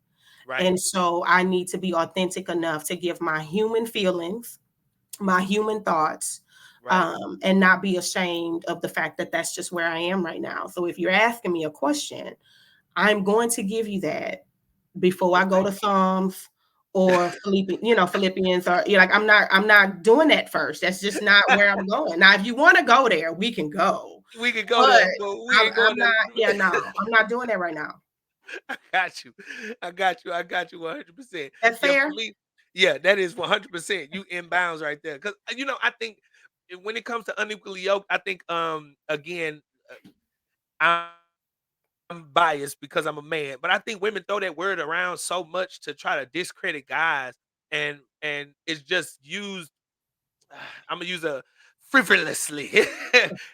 right, And so I need to be authentic enough to give my human feelings, my human thoughts, right. and not be ashamed of the fact that that's just where I am right now. So if you're asking me a question, I'm going to give you that before I go Okay. to Psalms or Philippians, or like I'm not doing that first. That's just not where I'm going. Now, if you want to go there, we can go. We could go But there, but we ain't I'm going not, yeah, there. no, I'm not doing that right now. I got you. I got you. I got you 100%. That's Yeah, for fair. me, yeah, that is 100%. You inbounds right there. Because, I think when it comes to unequally yoked, I think, again, I'm biased because I'm a man, but I think women throw that word around so much to try to discredit guys, and it's just used. I'm gonna use a frivolously.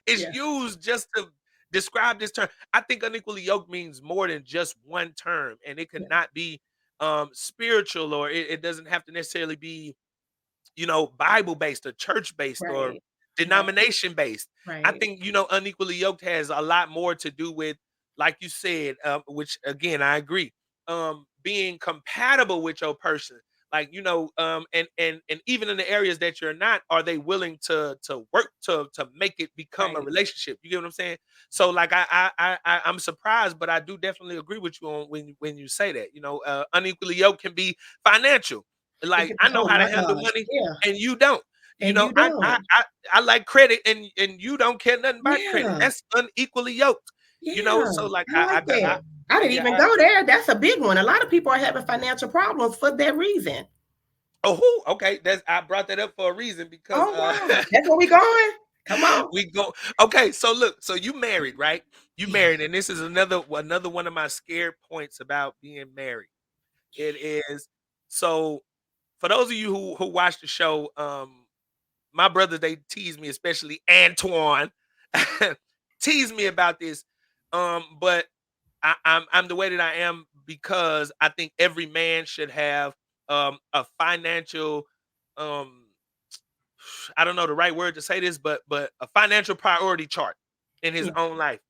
It's Yeah, used just to describe this term. I think unequally yoked means more than just one term, and it yeah, cannot be spiritual, or it doesn't have to necessarily be, Bible based or church based or right, right, denomination based. I right. think, unequally yoked has a lot more to do with, like you said, which again I agree, being compatible with your person. Like, and even in the areas that you're not, are they willing to work to make it become a Right. relationship? You get what I'm saying? So like I'm surprised, but I do definitely agree with you on when you say that. Unequally yoked can be financial. It Like could, I know oh how to my handle gosh. money Yeah. and you don't. You And know, you I I don't. I, I like credit and you don't care nothing about credit. Yeah. That's unequally yoked. Yeah. So like I like I that. I didn't yeah. even go there. That's a big one. A lot of people are having financial problems for that reason. Oh, who? Okay, that's I brought that up for a reason because Oh wow. That's where we going? Come on. we go. Okay, so look, so you married, right? You Yeah. married, and this is another one of my scared points about being married. It is so for those of you who watch the show, my brothers, they tease me, especially Antoine, tease me about this. But I'm the way that I am because I think every man should have a financial, um I don't know the right word to say this, but a financial priority chart in his Yeah. own life.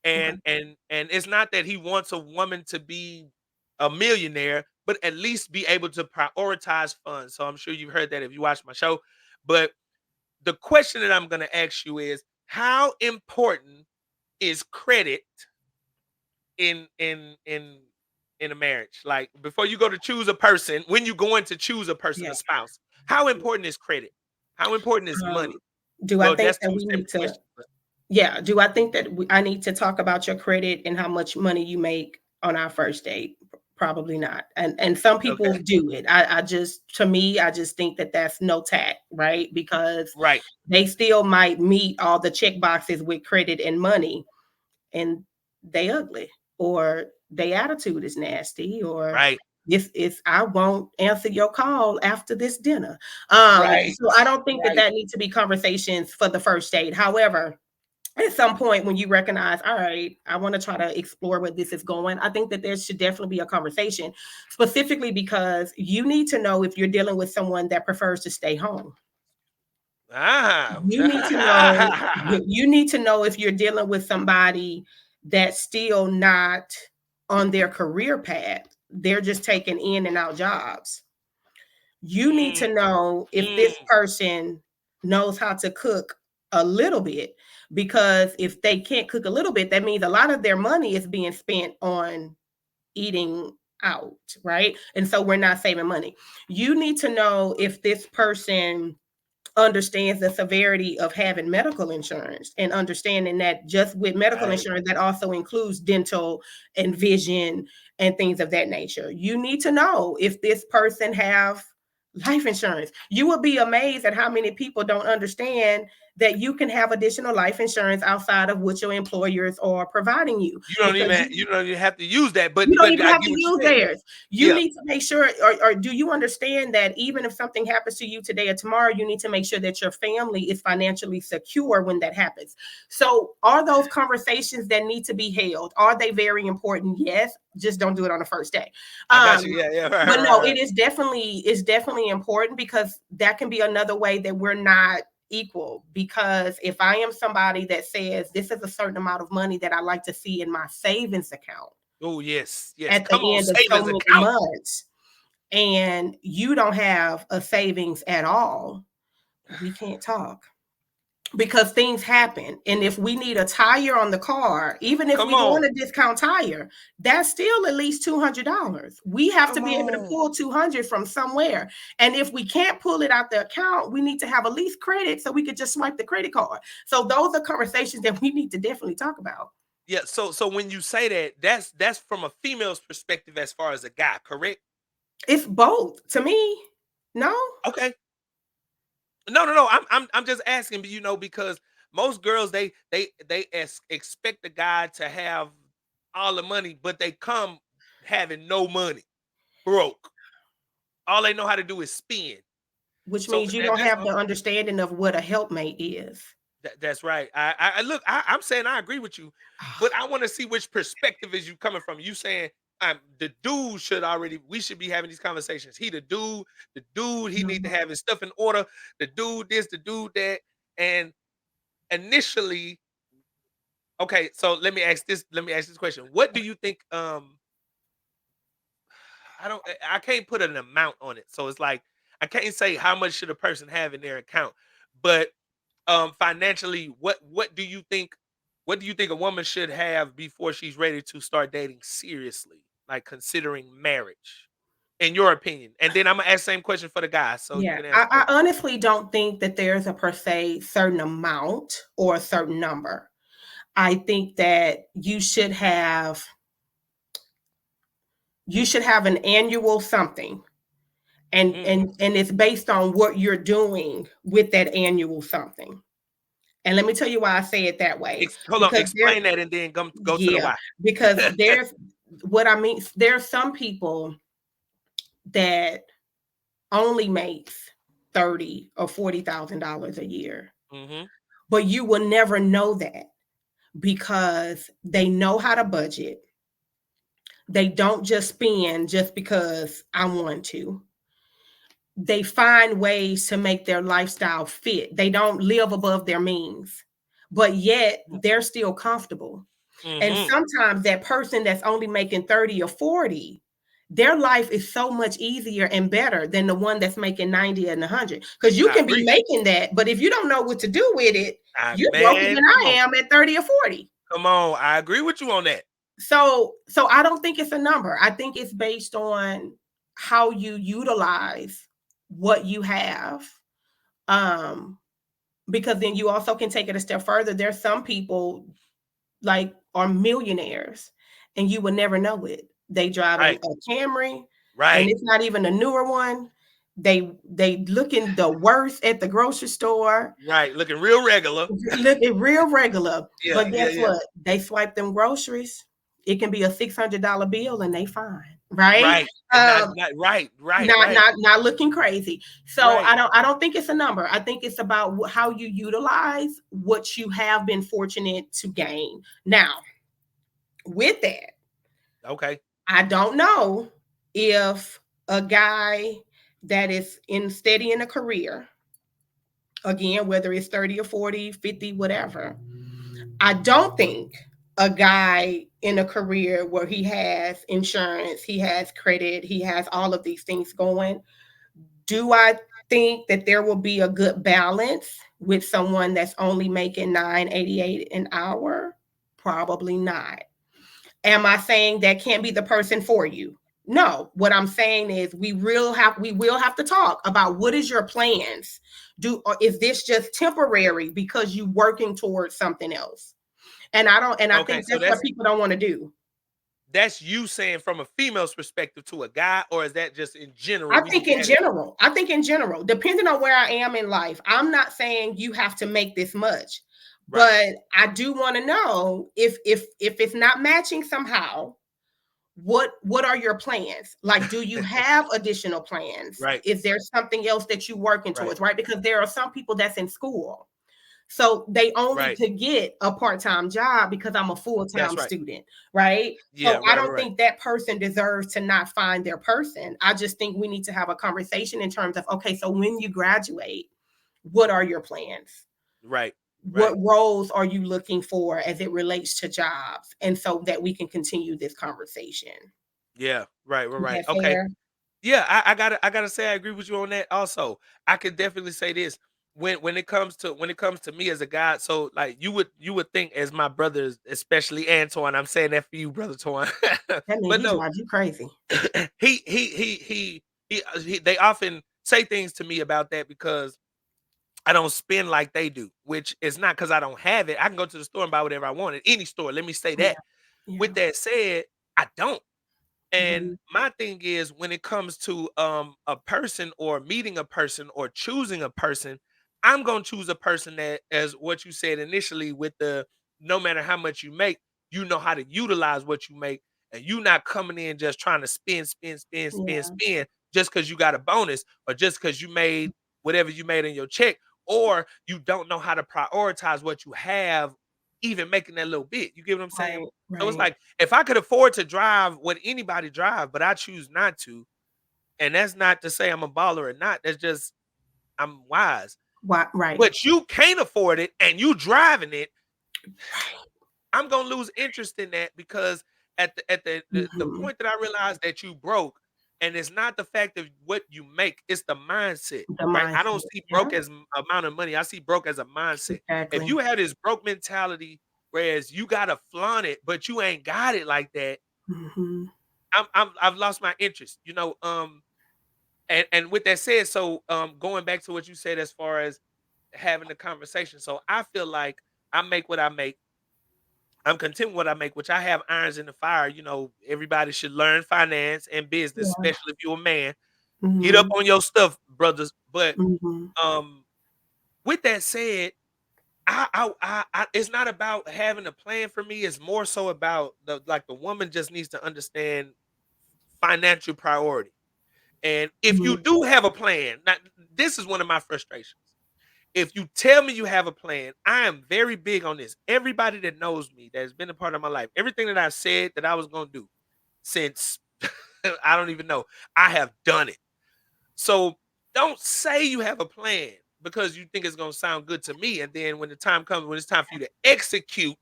Okay. And it's not that he wants a woman to be a millionaire, but at least be able to prioritize funds. So I'm sure you've heard that if you watch my show. But the question that I'm going to ask you is how important is credit in in in in a marriage? Like before you go to choose a person, when you going to choose a person, Yeah. a spouse, how important is credit? How important is Um, money? do I Well, think that's that two we need separate to, questions. But yeah, do I think that I need to talk about your credit and how much money you make on our first date? Probably not. And some people okay, do it. I just, to me, I just think that that's no tact, right? Because right, they still might meet all the check boxes with credit and money, and they ugly, or their attitude is nasty, or right, this is, I won't answer your call after this dinner. right, So I don't think that right. that needs to be conversations for the first date. However, at some point when you recognize, all right, I want to try to explore where this is going, I think that there should definitely be a conversation, specifically because you need to know if you're dealing with someone that prefers to stay home. Ah, You need to know, you need to know if you're dealing with somebody that's still not on their career path. They're just taking in and out jobs. You need mm, to know if this mm, person knows how to cook a little bit, because if they can't cook a little bit, that means a lot of their money is being spent on eating out, right? And so we're not saving money. You need to know if this person understands the severity of having medical insurance, and understanding that just with medical right. insurance, that also includes dental and vision and things of that nature. You need to know if this person have life insurance. You will be amazed at how many people don't understand that you can have additional life insurance outside of what your employers are providing you, because You don't even have to use that, you don't but even I have get to what you're use saying. theirs. You Yeah, need to make sure, or do you understand that even if something happens to you today or tomorrow, you need to make sure that your family is financially secure when that happens. So, are those conversations that need to be held? Are they very important? Yes. Just don't do it on the first day. I got Um, you. Yeah, yeah, right, but right, no, right. it's definitely important, because that can be another way that we're not equal. Because if I am somebody that says this is a certain amount of money that I like to see in my savings account Oh yes, yes. at Come the on, end of so savings many account. months, and you don't have a savings at all, we can't talk, because things happen. And if we need a tire on the car, even if Come we go on on, a discount tire, that's still at least $200. We have to come be able to on. pull 200 from somewhere. And if we can't pull it out the account, we need to have a lease credit so we could just swipe the credit card. So those are conversations that we need to definitely talk about. Yeah. So when you say that, that's from a female's perspective as far as a guy, correct? It's both to me. No. Okay. No, no, no. I'm just asking, because most girls they expect the guy to have. all the money, but they come having no money, broke. All they know how to do is spend. Which So means you don't that's have the understanding of what a helpmate is. that's right. I look. I'm saying I agree with you, but I want to see which perspective is you coming from. You saying the dude should already. We should be having these conversations. He the dude. The dude. He need to Mhm. have his stuff in order. The dude this. The dude that. And initially, okay. So let me ask this. Let me ask this question. What do you think? I don't. I can't put an amount on it. So it's like I can't say how much should a person have in their account, but financially, what do you think a woman should have before she's ready to start dating seriously, like considering marriage, in your opinion? And then I'm gonna ask the same question for the guys, so you Yeah, can answer I both. honestly don't think that there's a per se certain amount or a certain number. I think that you should have an annual something, and Mm. and it's based on what you're doing with that annual something. And let me tell you why I say it that way, Hold on, because explain that, and then go to the yeah, why. because there's what I mean. There's some people that only makes 30 or $40,000 a year, Hmm. but you will never know that because they know how to budget. They don't just spend just because I want to. They find ways to make their lifestyle fit. They don't live above their means, but yet they're still comfortable. And Hmm. sometimes that person that's only making 30 or 40, their life is so much easier and better than the one that's making 90 and 100. Because you I can be agree. making that, but if you don't know what to do with it, you're broker Man, than I am at 30 or 40. come on. I agree with you on that. So I don't think it's a number. I think it's based on how you utilize what you have. Um, because then you also can take it a step further. There's some people like are millionaires and you would never know it. They driving Right, a Camry and right, it's not even a newer one. They looking the worst at the grocery store, right. Looking real regular. looking real regular. Yeah, But yeah, guess yeah. what? They swipe them groceries. It can be a $600 bill and they fine, right? Right, and Um, right, right, not right, not not looking crazy. So right. I don't think it's a number. I think it's about how you utilize what you have been fortunate to gain. Now, with that, Okay. I don't know if a guy that is in steady in a career, again, whether it's 30 or 40, 50, whatever, I don't think a guy in a career where he has insurance, he has credit, he has all of these things going. Do I think that there will be a good balance with someone that's only making 9.88 an hour? Probably not. Am I saying that can't be the person for you? No. What I'm saying is we will have to talk about what is your plans. Do or is this just temporary because you working towards something else? And I Okay, think so that's what people don't want to do. that's you saying from a female's perspective to a guy, or is that just in general? I We think need to in have it. general, I think in general, depending on where I am in life, I'm not saying you have to make this much, Right, but I do want to know if it's not matching somehow, what are your plans? Like, do you have additional plans? right, Is there something else that you working right, towards, right? Because there are some people that's in school. So they only right. could get a part-time job because I'm a That's full-time right. student, right? Yeah, So I right, right, don't right, think that person deserves to not find their person. I just think we need to have a conversation in terms of, okay, so when you graduate, what are your plans? right, What right. roles are you looking for as it relates to jobs? And so that we can continue this conversation. Yeah, right, right, Is right. that Okay. fair? Yeah, I gotta say I agree with you on that. Also, I could definitely say this when it comes to me as a guy. So like you would think as my brothers, especially Antoine. I'm saying that for you, brother Twan. That means But he no, drives you crazy. they often say things to me about that because I don't spend like they do, which is not because I don't have it. I can go to the store and buy whatever I want at any store. Let me say Yeah. that. With Yeah. that said, I don't. And Mhm. my thing is when it comes to a person or meeting a person or choosing a person, I'm gonna choose a person that, as what you said initially, with the no matter how much you make, you know how to utilize what you make, and you not coming in just trying to Yeah. spend just because you got a bonus, or just because you made whatever you made in your check, or you don't know how to prioritize what you have, even making that little bit. You get what I'm saying? Right. So it's Right. like, if I could afford to drive what anybody drive, but I choose not to, and that's not to say I'm a baller or not. That's just I'm wise. Why, right. But you can't afford it and you driving it, Right. I'm gonna lose interest in that, because at the Hmm. point that I realized that you broke, and it's not the fact of what you make, it's the mindset, The right? I don't mindset. see Yeah. broke as amount of money. I see broke as a mindset. If Exactly. you have this broke mentality, whereas you gotta flaunt it, but you ain't got it like that, Hmm. I've lost my interest. And with that said, so going back to what you said as far as having the conversation. So I feel like I make what I make. I'm content with what I make, which I have irons in the fire. Everybody should learn finance and business, Yeah. especially if you're a man. Get up Hmm. on your stuff, brothers. But Hmm. um, with that said, it's not about having a plan for me. It's more so about the woman just needs to understand financial priority. And if you do have a plan, now this is one of my frustrations. If you tell me you have a plan, I am very big on this. Everybody that knows me, that has been a part of my life, everything that I said that I was going to do since I don't even know, I have done it. So don't say you have a plan because you think it's going to sound good to me. And then when the time comes, when it's time for you to execute,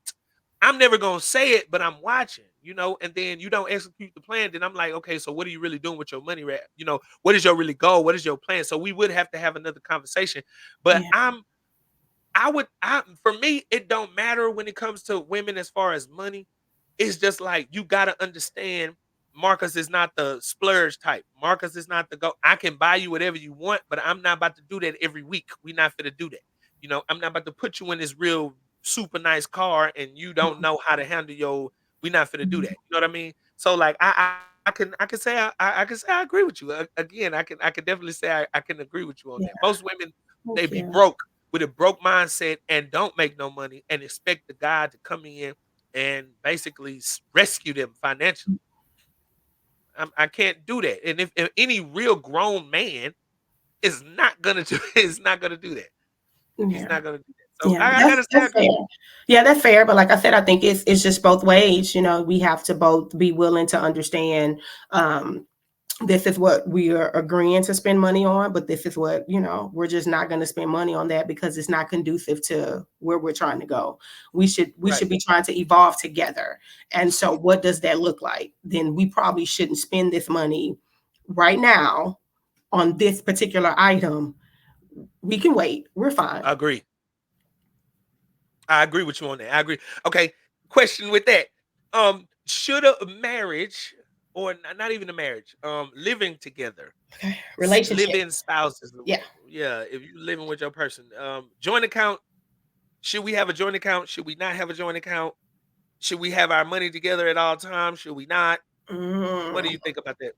I'm never going to say it, but I'm watching. And then you don't execute the plan. Then I'm like, okay, so what are you really doing with your money? What is your really goal? What is your plan? So we would have to have another conversation. But Yeah. for me, it don't matter when it comes to women as far as money. It's just like, you gotta understand, Marcus is not the splurge type. Marcus is not the go. I can buy you whatever you want, but I'm not about to do that every week. We not finna do that. I'm not about to put you in this real super nice car and you don't know how to handle your. We not finna do that. Mhm. You know what I mean? So like, I can say I can say I agree with you. Again, I can definitely say I can agree with you on Yeah. that. Most women, they Thank be you. broke with a broke mindset and don't make no money and expect the guy to come in and basically rescue them financially. I can't do that. And if any real grown man is not gonna do is not gonna do that. He's Yeah. not gonna do that. So Yeah. I That's gotta say I that's agree fair. with Yeah, that's fair. But like I said, I think it's just both ways. We have to both be willing to understand. This is what we are agreeing to spend money on, but this is what, we're just not going to spend money on that because it's not conducive to where we're trying to go. We should you. we Right. should be trying to evolve together. And so what does that look like? Then we probably shouldn't spend this money right now on this particular item. We can wait. We're fine. I agree. I agree with you on that. I agree. Okay. Question with that. Should a marriage, or not even a marriage, living together, Okay. Relationship. live-in spouses, Yeah. yeah, if you living with your person, joint account, should we have a joint account? Should we not have a joint account? Should we have our money together at all times? Should we not? What do Mm. you think about that?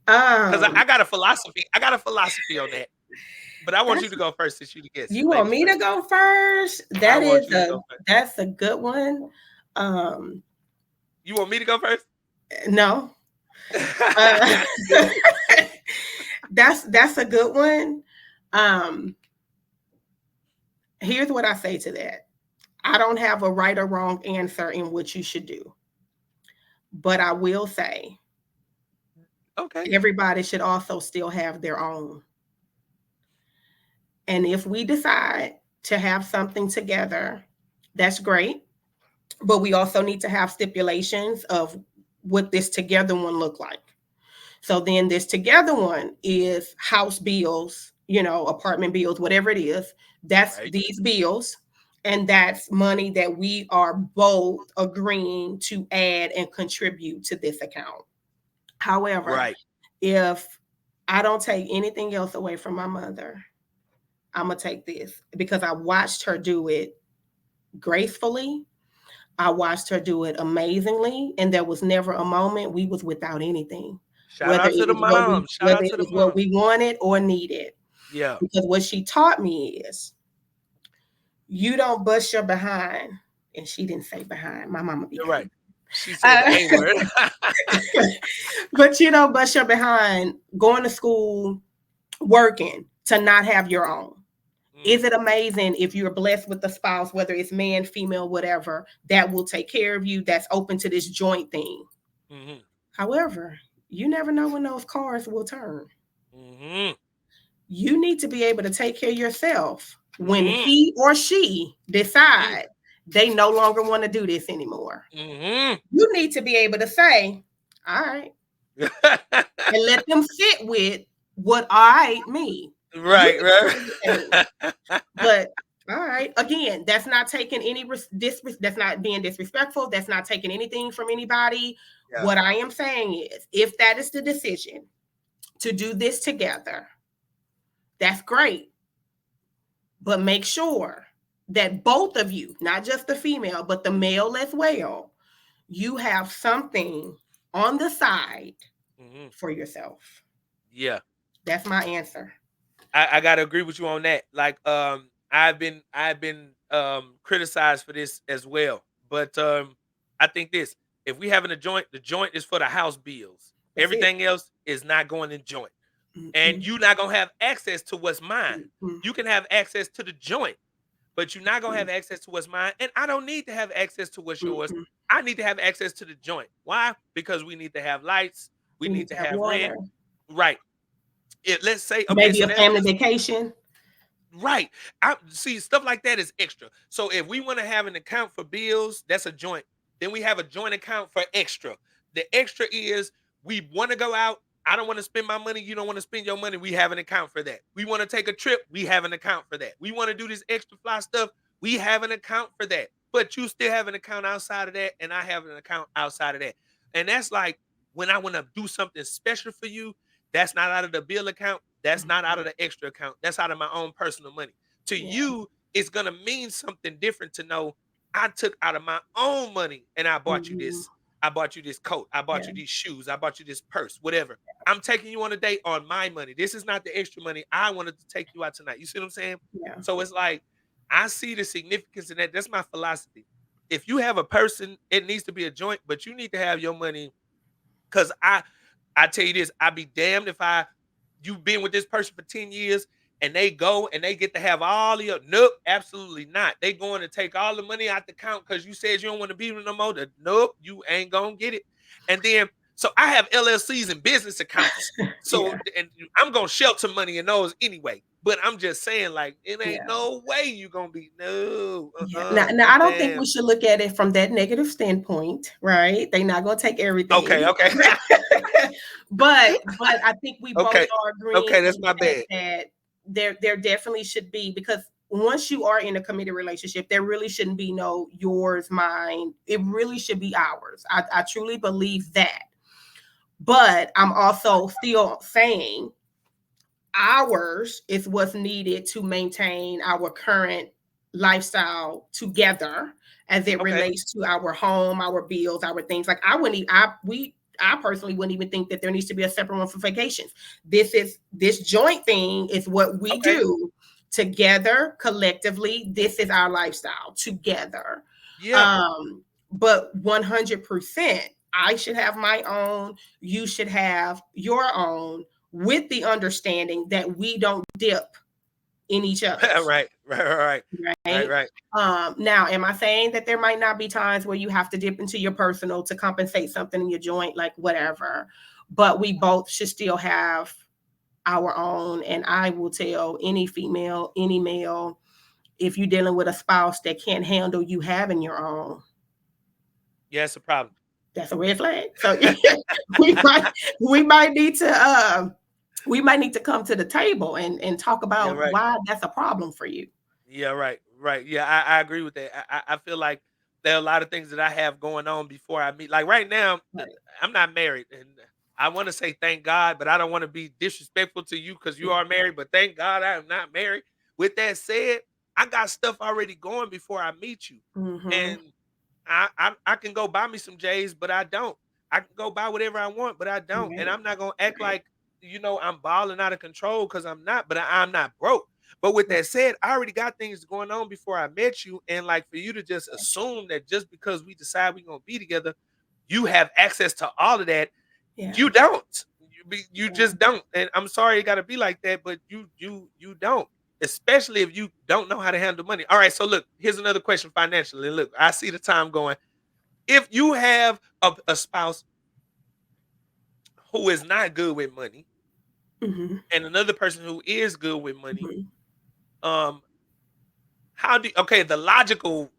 Because I Um, got a philosophy. I got a philosophy on that. But I want you that's to go first, since you the guest. You want Ladies me to first. go first? I want you to go first. That's a good one. Um, You want me to go first? no. Uh, Good. that's a good one. Um, Here's what I say to that. I don't have a right or wrong answer in what you should do, but I will say Okay. everybody should also still have their own. And if we decide to have something together, that's great. But we also need to have stipulations of what this together one look like. So then this together one is house bills, apartment bills, whatever it is. That's Right. these bills. And that's money that we are both agreeing to add and contribute to this account. However, Right. if I don't take anything else away from my mother, I'm going to take this because I watched her do it gracefully. I watched her do it amazingly, and there was never a moment we was without anything, Shout out to the mom. Shout whether out it to the was what mom. we wanted or needed. Yeah. Because what she taught me is you don't bust your behind And she didn't say behind. My mama be You're right. crazy. She said the Uh, A word. but bust your behind going to school, working to not have your own. Is Mm, it amazing if you're blessed with a spouse, whether it's man, female, whatever, that will take care of you, that's open to this joint thing? mhm, However, you never know when those cars will turn. mhm, You need to be able to take care of yourself when mhm, he or she mhm, decide they no longer want to do this anymore. mhm. You need to be able to say, all right, and let them sit with what I mean. You Right, can right. say anything, but all right, again, that's not taking any that's not being disrespectful. That's not taking anything from anybody. Yeah. What I am saying is, if that is the decision to do this together, that's great. But make sure that both of you, not just the female, but the male as well, you have something on the side Mhm. for yourself. Yeah. That's my answer. I gotta agree with you on that. Like, I've been criticized for this as well. But I think this: if we having a joint, the joint is for the house bills. That's it. Everything else is not going in joint. And Mm-mm, you not gonna have access to what's mine. mm-mm, You can have access to the joint, but you're not gonna mm-mm, have access to what's mine. And I don't need to have access to what's yours. mm-mm. I need to have access to the joint. Why? Because we need to have lights, we We need need to to have have rent. water, Right. Let's say, okay, maybe so a that's family just vacation. right. I see stuff like that is extra. So if we want to have an account for bills, that's a joint. Then we have a joint account for extra. The extra is we want to go out. I don't want to spend my money. You don't want to spend your money. We have an account for that. We want to take a trip. We have an account for that. We want to do this extra fly stuff. We have an account for that. But you still have an account outside of that, and I have an account outside of that. And that's like when I want to do something special for you, that's not out of the bill account. That's not out of the extra account. That's out of my own personal money. To Yeah. you, it's gonna mean something different to know I took out of my own money and I bought you Mhm. this. I bought you this coat. I bought Yeah. you these shoes. I bought you this purse, whatever. I'm taking you on a date on my money. This is not the extra money. I wanted to take you out tonight. You see what I'm saying? Yeah. So it's like I see the significance in that. That's my philosophy. If you have a person, it needs to be a joint, but you need to have your money. Cause I tell you this, I'd be damned if you've been with this person for 10 years and they go and they get to have all of your nope, absolutely not. They going to take all the money out the account because you said you don't want to be with them no more. Nope, you ain't gonna get it. And then so I have LLCs and business accounts. So Yeah. and I'm gonna shelter money in those anyway. But I'm just saying, like, it ain't Yeah. no way you gonna be no, Yeah. Now, be I don't think damn. we should look at it from that negative standpoint, right? They're not going to take Okay, everything. okay. But I think we both Okay. are agreeing Okay, that's on my the fact bad. that there definitely should be, because once you are in a committed relationship, there really shouldn't be no yours, mine. It really should be ours. I truly believe that. But I'm also still saying ours is what's needed to maintain our current lifestyle together as it Okay. relates to our home, our bills, our things. Like I wouldn't even, I personally wouldn't even think that there needs to be a separate one for vacations. This joint thing is what we Okay. do together collectively. This is our lifestyle together. Yeah. But 100%, I should have my own, you should have your own, with the understanding that we don't dip in each other's, Right. Right. Right. Right. right? Right. Now, am I saying that there might not be times where you have to dip into your personal to compensate something in your joint, like whatever? But we both should still have our own. And I will tell any female, any male, if you're dealing with a spouse that can't handle you having your own, Yeah, it's a problem. that's a red flag. So we might we might need to we might need to come to the table and talk Yeah. about Right. why that's a problem for you. Yeah. Right. Right. Yeah. I agree with that. I feel like there are a lot of things that I have going on before I meet. Like right now, Right. I'm not married, and I want to say thank God, but I don't want to be disrespectful to you because you are married. But thank God I am not married. With that said, I got stuff already going before I meet you, Mm-hmm. and I can go buy me some J's, but I don't. I can go buy whatever I want, but I don't. And Right. I'm not gonna act Right. like I'm balling out of control because I'm not. But I'm not broke. But with that said, I already got things going on before I met you. And like for you to just assume that just because we decide we're gonna be together, you have access to all of that. Yeah. You don't. You Yeah. just don't. And I'm sorry it gotta be like that, but you don't. Especially if you don't know how to handle money. All right, so look, here's another question financially. Look, I see the time going. If you have a spouse who is not good with money Hmm. and another person who is good with money, Hmm. um, how do okay, the logical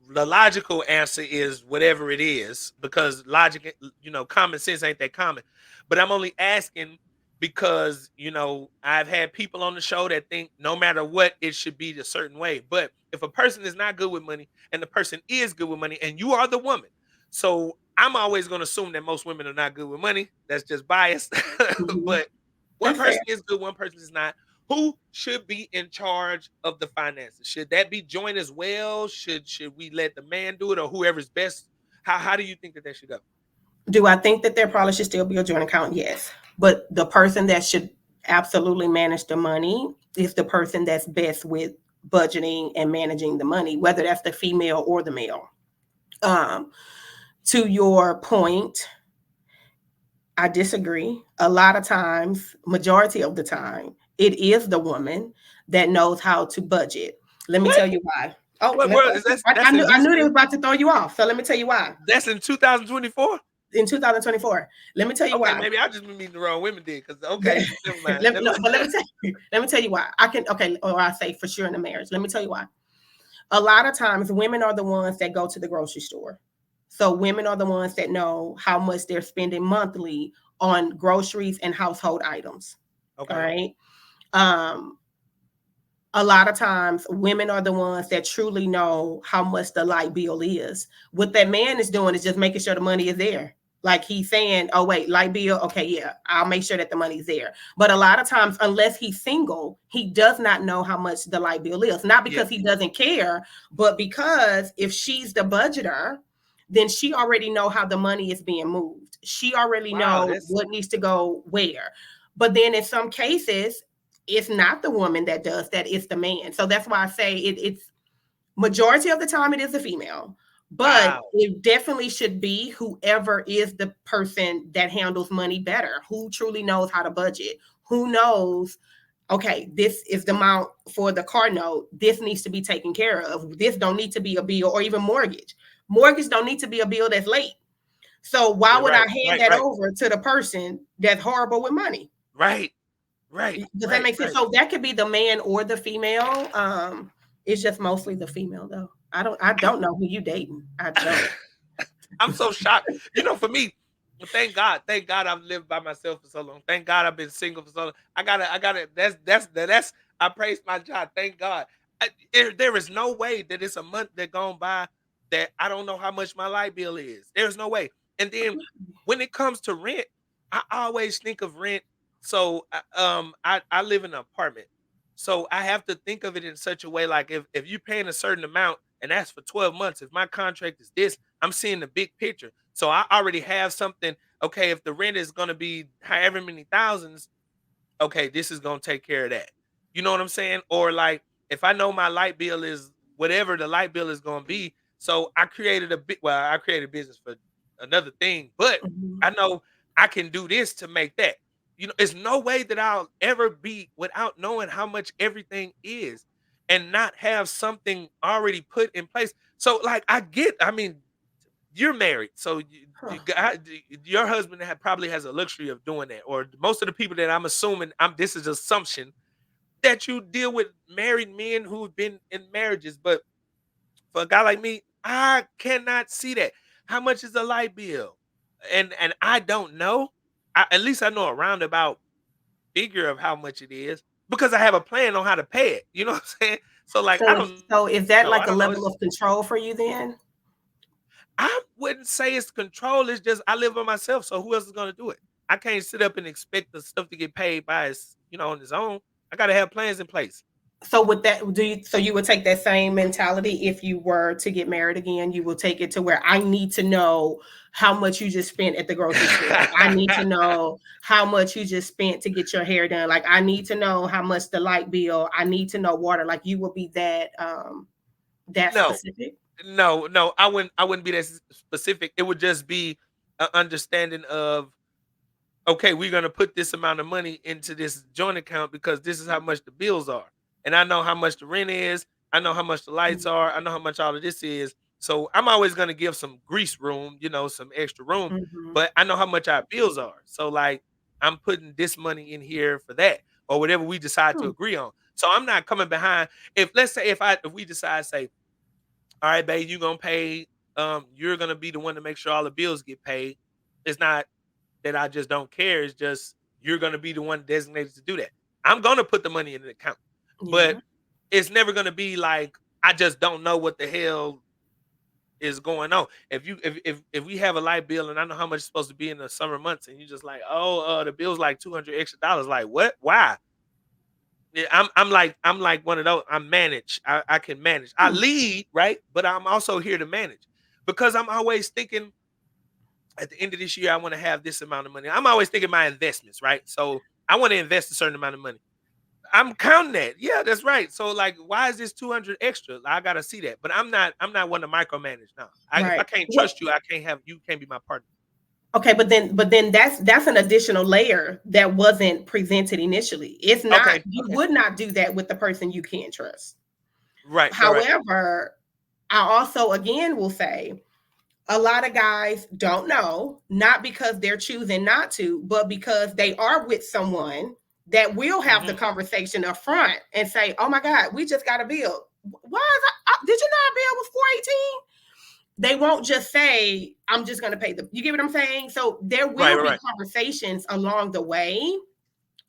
answer is whatever it is because logic, common sense ain't that common. But I'm only asking because, I've had people on the show that think no matter what it should be a certain way. But if a person is not good with money and the person is good with money and you are the woman, so I'm always going to assume that most women are not good with money. That's just biased. Hmm. But one That's fair. person is good, one person is not. Who should be in charge of the finances? Should that be joint as well? Should we let the man do it or whoever's best? How do you think that should go? Do I think that there probably should still be a joint account? Yes. But the person that should absolutely manage the money is the person that's best with budgeting and managing the money, whether that's the female or the male. Um, to your point, I disagree. A lot of times, majority of the time, it is the woman that knows how to budget. Let me What? tell you why. Oh, What world is that? I That's knew in this they year. was about to throw you off. So let me tell you why. That's in 2024. In 2024, let me tell you Okay, why. maybe I just been meeting the wrong women then. Because okay, never mind. let, no, but let me tell you. Let me tell you why. I can okay, or I say for sure in the marriage. Let me tell you why. A lot of times, women are the ones that go to the grocery store. So women are the ones that know how much they're spending monthly on groceries and household items. All Okay. right. Um, a lot of times women are the ones that truly know how much the light bill is. What that man is doing is just making sure the money is there. Like he's saying, oh, wait, light bill. Okay, yeah, I'll make sure that the money's there. But a lot of times, unless he's single, he does not know how much the light bill is. Not Yeah. because he doesn't care, but because if she's the budgeter, then she already know how the money is being moved. She already Wow. know That's what needs to go where. But then in some cases, it's not the woman that does that, it's the man. So that's why I say it's majority of the time it is the female, but wow. it definitely should be whoever is the person that handles money better, who truly knows how to budget, who knows, okay, this is the amount for the car note, this needs to be taken care of, this don't need to be a bill, or even mortgage don't need to be a bill that's late. So why Yeah. would I Right. hand Right. that Right. over to the person that's horrible with money? Right. Right. Does that Right. make sense? Right. So that could be the man or the female. It's just mostly the female though. I don't know who you dating. I don't. I'm so shocked. For me, thank God I've lived by myself for so long. Thank God I've been single for so long. I gotta. That's. I praise my job. Thank God. There is no way that it's a month that gone by that I don't know how much my light bill is. There's no way. And then when it comes to rent, I always think of rent. So I live in an apartment. So I have to think of it in such a way like if you're paying a certain amount and that's for 12 months, if my contract is this, I'm seeing the big picture. So I already have something. Okay, if the rent is going to be however many thousands, okay, this is gonna take care of that. You know what I'm saying? Or like if I know my light bill is whatever the light bill is gonna be, so I created a bit. Well, I created a business for another thing, but Mhm. I know I can do this to make that. It's no way that I'll ever be without knowing how much everything is and not have something already put in place. So, like, I mean, you're married, so Huh. your husband probably has a luxury of doing that, or most of the people that I'm assuming, this is assumption that you deal with married men who've been in marriages. But for a guy like me, I cannot see that. How much is a light bill? And I don't know. At least I know a roundabout figure of how much it is because I have a plan on how to pay it. You know what I'm saying? So like I So, don't so is that know. I like a don't know. level of control for you then? I wouldn't say it's control. It's just I live by myself. So who else is gonna do it? I can't sit up and expect the stuff to get paid by his, on his own. I gotta have plans in place. So with that, so you would take that same mentality if you were to get married again? You will take it to where I need to know how much you just spent at the grocery store. I need to know how much you just spent to get your hair done. Like I need to know how much the light bill. I need to know water. Like you will be that No, specific. no, I wouldn't be that specific. It would just be an understanding of, okay, we're gonna put this amount of money into this joint account because this is how much the bills are. And I know how much the rent is, I know how much the lights are, I know how much all of this is. So I'm always gonna give some grease room, some extra room, Mm-hmm. but I know how much our bills are. So like I'm putting this money in here for that or whatever we decide to agree on. So I'm not coming behind. If let's say if we decide, say, all right, babe, you're gonna be the one to make sure all the bills get paid. It's not that I just don't care. It's just you're gonna be the one designated to do that. I'm gonna put the money in the account, but Yeah. it's never gonna be like I just don't know what the hell is going on. If we have a light bill and I know how much it's supposed to be in the summer months, and you just like, oh, the bill's like $200 extra. Like what? Why? Yeah, I'm like one of those. I manage. I can manage. I Hmm. lead, right? But I'm also here to manage because I'm always thinking at the end of this year, I want to have this amount of money. I'm always thinking my investments, right? So I want to invest a certain amount of money. I'm counting that. Yeah, that's right. So like, why is this 200 extra? I gotta see that. But I'm not one to micromanage now. If I Right. can't What? trust you, I can't have you. Can't be my partner. Okay, but then that's an additional layer that wasn't presented initially. It's not, Okay. you Okay. would not do that with the person you can't trust. Right. Right. Right. However, I also again will say a lot of guys don't know, not because they're choosing not to, but because they are with someone that will have the Hmm. conversation up front and say, "Oh my God, we just got a bill. Why is did you know our bill was 418?" They won't just say, "I'm just going to pay the." You get what I'm saying? So there Right. will Right. be Right. conversations along the way.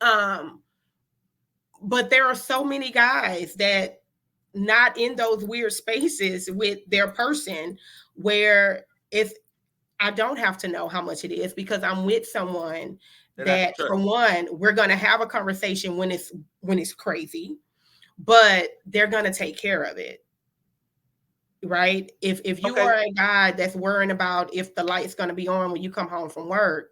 Um, but there are so many guys that not in those weird spaces with their person where if I don't have to know how much it is because I'm with someone That I can that for trust. one, we're going to have a conversation when it's crazy, but they're going to take care of it, right? If you Okay. are a guy that's worrying about if the light's going to be on when you come home from work,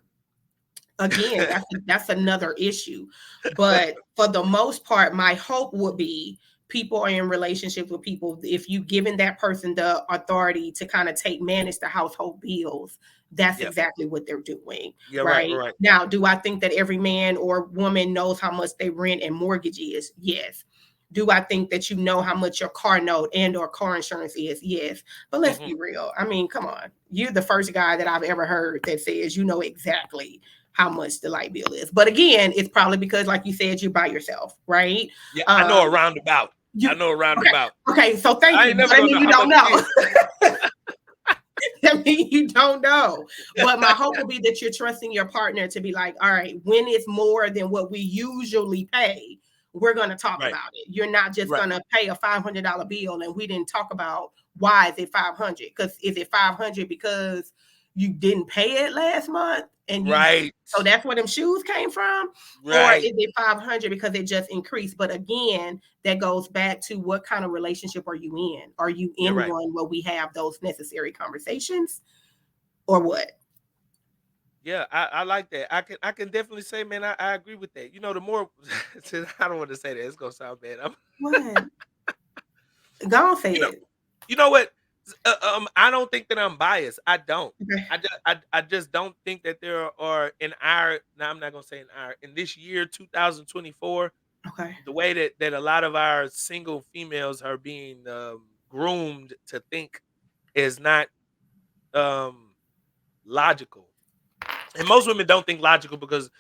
again, that's another issue. But for the most part, my hope would be people are in relationships with people. If you given that person the authority to kind of manage the household bills, that's Yep. exactly what they're doing. Yeah. Right. Right Right. now, do I think that every man or woman knows how much they rent and mortgage is? Yes. Do I think that you know how much your car note and or car insurance is? Yes. But let's Hmm. be real. I mean, come on. You're the first guy that I've ever heard that says you know exactly how much the light bill is. But again, it's probably because, like you said, you're by yourself, right? Yeah. I know a Um, roundabout. I you know a okay? roundabout. Okay, so thank I you. ain't But never I gonna mean, know you how don't much it know. is. I mean, you don't know. But my hope will be that you're trusting your partner to be like, all right, when it's more than what we usually pay, we're going to talk Right. about it. You're not just Right. going to pay a $500 bill and we didn't talk about why is it 500? Because is it 500 because you didn't pay it last month and you Right. so that's where them shoes came from, or Right. is it 500 because it just increased? But again, that goes back to what kind of relationship are you in? Are you Yeah. in Right. one where we have those necessary conversations, or what? Yeah, I like that. I can definitely say, man, I agree with that. The more I don't want to say that, it's gonna sound bad. What? Go on, say You know, it. you know what? I don't think that I'm biased. I don't. Okay. I just don't think that there are in our. Now I'm not gonna say in this year 2024, Okay. the way that a lot of our single females are being groomed to think is not um logical. And most women don't think logical because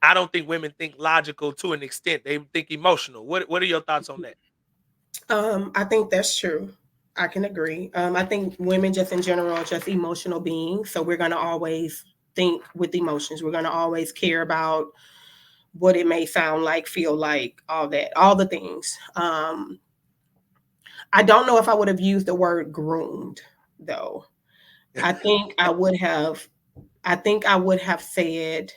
I don't think women think logical to an extent. They think emotional. What are your thoughts on that? I think that's true. I can agree. I think women just in general are just emotional beings. So we're gonna always think with emotions. We're gonna always care about what it may sound like, feel like, all that, all the things. I don't know if I would have used the word groomed though. I think I would have. I think I would have said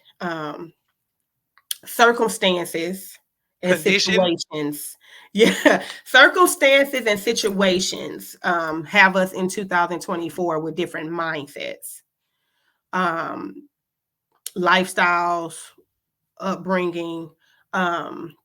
circumstances and Condition. situations. Yeah, circumstances and situations have us in 2024 with different mindsets, um, lifestyles, upbringing. Um,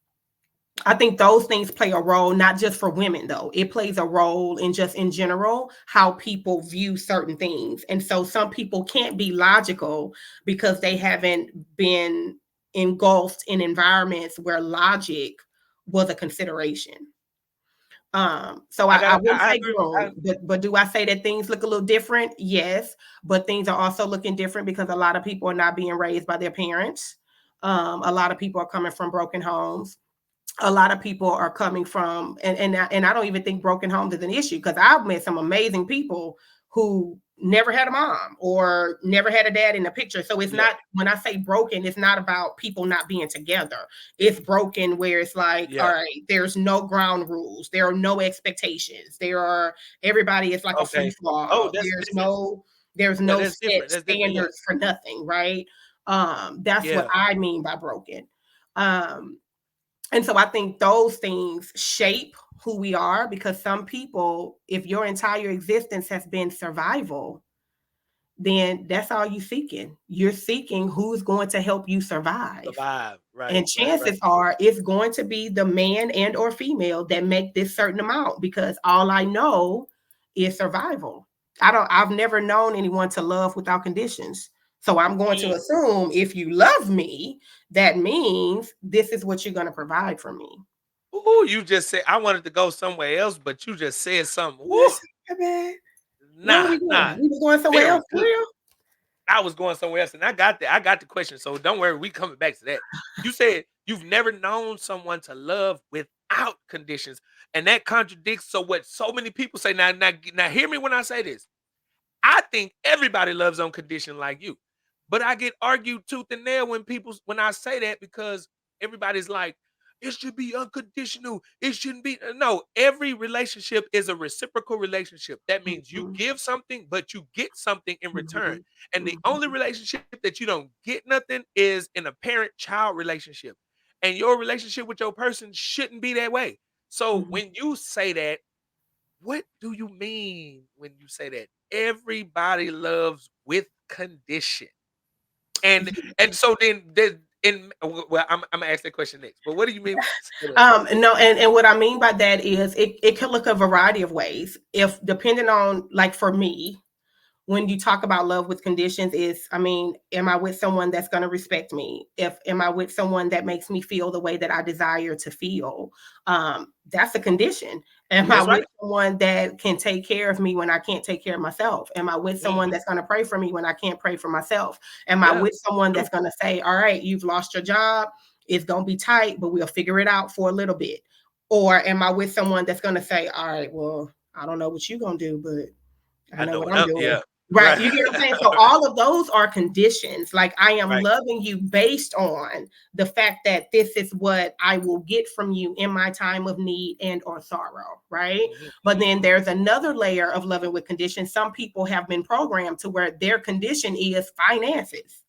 I think those things play a role, not just for women, though. It plays a role in just in general how people view certain things. And so some people can't be logical because they haven't been engulfed in environments where logic was a consideration. So I wouldn't I say agree. grown, but do I say that things look a little different? Yes, but things are also looking different because a lot of people are not being raised by their parents. A lot of people are coming from broken homes. A lot of people are coming from, and I don't even think broken homes is an issue because I've met some amazing people who never had a mom or never had a dad in the picture. So it's Yeah. not, when I say broken, it's not about people not being together. It's broken where it's like, all Yeah. right, there's no ground rules, there are no expectations, there are, everybody is like a free Okay. for Oh, all. that's There's different. no, there's Yeah, no that's set different. That's different. Yeah. standards for nothing, right? That's what Yeah. I mean by broken. Um, and so I think those things shape who we are because some people, if your entire existence has been survival, then that's all you're seeking. You're seeking who's going to help you survive. Survive. Right. And Right. Right. chances are it's going to be the man and or female that make this certain amount because all I know is survival. I've never known anyone to love without conditions. So I'm going to Mm. assume if you love me, that means this is what you're going to provide for me. Ooh, you just said I wanted to go somewhere else, but you just said something. Woo. Yes, man. Where were Nah, we going? nah. We were going somewhere Very else, good. Will? I was going somewhere else, and I got the question. So don't worry, we coming back to that. You said you've never known someone to love without conditions, and that contradicts so what so many people say. Now, hear me when I say this. I think everybody loves on condition like you. But I get argued tooth and nail when I say that because everybody's like, it should be unconditional. It shouldn't be. No, every relationship is a reciprocal relationship. That means you Mhm, give something, but you get something in return. mhm, And the only mhm, relationship that you don't get nothing is in a parent-child relationship. And your relationship with your person shouldn't be that way. So mhm. when you say that, what do you mean when you say that? Everybody loves with condition. And Yeah. and so then in well, I'm gonna ask that question next. But what do you mean? Say that. No, and what I mean by that is it can look a variety of ways. If depending on, like for me, when you talk about love with conditions is, I mean, am I with someone that's going to respect me? If am I with someone that makes me feel the way that I desire to feel? That's a condition. Am I That's with right. someone that can take care of me when I can't take care of myself? Am I with someone Mhm. that's going to pray for me when I can't pray for myself? Am I Yeah. with someone True. that's going to say, all right, you've lost your job, it's going to be tight, but we'll figure it out for a little bit? Or am I with someone that's going to say, all right, well, I don't know what you're going to do, but I I know know what what I'm up. doing. Yeah. Right. Right. You get what I'm saying? So all of those are conditions. Like I am Right. loving you based on the fact that this is what I will get from you in my time of need and or sorrow. Right. Mhm, But mhm, then mhm. there's another layer of loving with conditions. Some people have been programmed to where their condition is finances.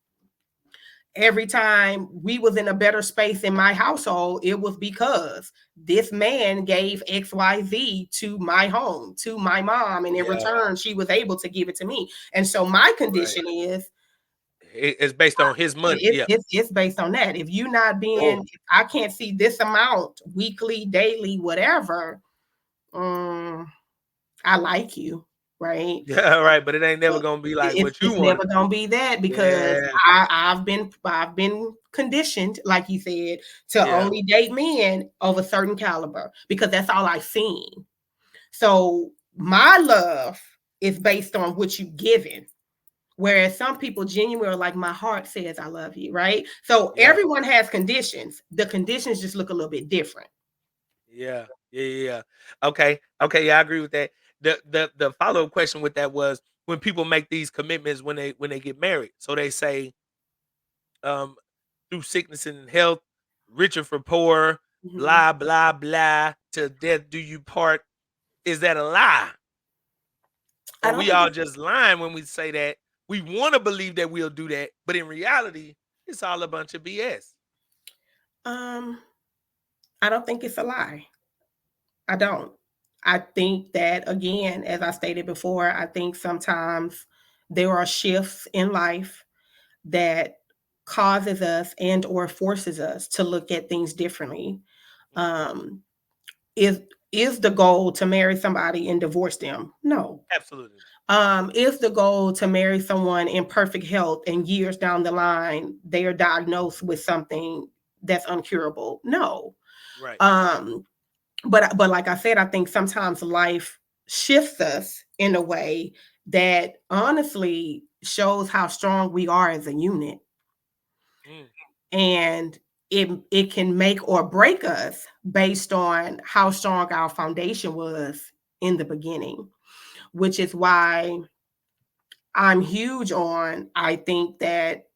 Every time we was in a better space in my household, it was because this man gave XYZ to my home, to my mom, and in Yeah. return she was able to give it to me. And so my Right. condition is It's based on his money. Yeah. it's based on that. If you not being, Oh. if I can't see this amount weekly, daily, whatever, um, I like you, right? Yeah. Right. But it ain't never But gonna be like what you it's want never it to gonna be. be that because Yeah. I've been conditioned, like you said, to Yeah. only date men of a certain caliber because that's all I've seen. So my love is based on what you given. Whereas some people genuinely are like, my heart says I love you, right? So Yeah. everyone has conditions. The conditions just look a little bit different. Yeah. Yeah. Yeah. Yeah. Okay. Okay. Yeah, I agree with that. The follow up question with that was when people make these commitments when they get married. So they say, um, through sickness and health, richer for poor, Mhm. blah blah blah, to death do you part. Is that a lie? I Or don't we think all it's just lying when we say that? We want to believe that we'll do that, but in reality, it's all a bunch of BS. um I don't think it's a lie. I don't. I think that, again, as I stated before, I think sometimes there are shifts in life that causes us and or forces us to look at things differently. Mm, Um, is is the goal to marry somebody and divorce them? No. absolutely. Is the goal to marry someone in perfect health and years down the line they are diagnosed with something that's uncurable? No. Right. Um, but like I said, I think sometimes life shifts us in a way that honestly shows how strong we are as a unit, Mm, and it can make or break us based on how strong our foundation was in the beginning, which is why I'm huge on, I think that,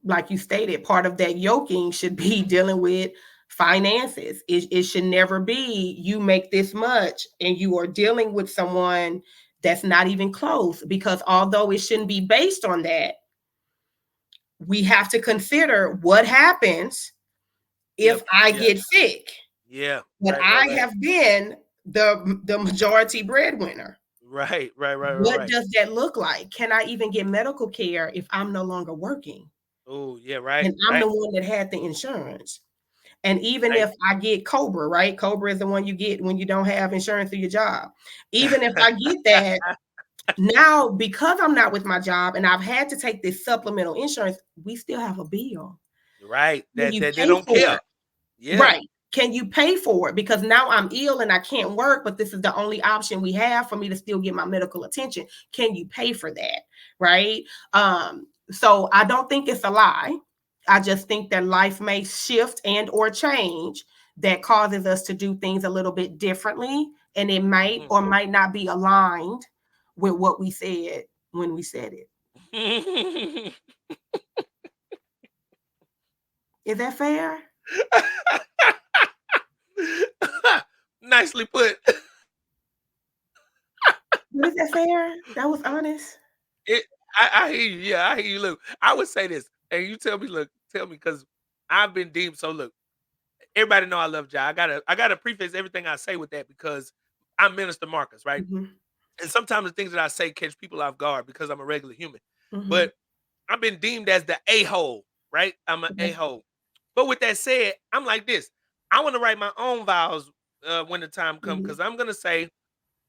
like you stated, part of that yoking should be dealing with finances. It should never be you make this much and you are dealing with someone that's not even close. Because although it shouldn't be based on that, we have to consider what happens if yep. I Yeah. get sick. Yeah. But Right. Right. I Right. have been the majority breadwinner. Right. Right. Right. Right. What Right. does that look like? Can I even get medical care if I'm no longer working? Oh, yeah. Right. And I'm Right. the one that had the insurance. And even Right. if I get Cobra, right? Cobra is the one you get when you don't have insurance through your job. Even if I get that, now because I'm not with my job and I've had to take this supplemental insurance, we still have a bill. Right. Can That you that they pay don't for care. it? Yeah. Right. Can you pay for it? Because now I'm ill and I can't work, but this is the only option we have for me to still get my medical attention. Can you pay for that? Right. So I don't think it's a lie. I just think that life may shift and or change that causes us to do things a little bit differently. And it might Mm. or might not be aligned with what we said when we said it. Is that fair? Nicely put. But is that fair? That was honest. It I hear you. Yeah, I hear you. Look, I would say this, and you tell me, look, tell me, because I've been deemed. So look, everybody know I love Jai. I gotta preface everything I say with that because I'm Minister Marcus, right? Mm-hmm. And sometimes the things that I say catch people off guard because I'm a regular human. Mm-hmm. But I've been deemed as the a-hole, right? I'm an a-hole. But with that said, I'm like this. I want to write my own vows when the time comes Mm-hmm. because I'm gonna say,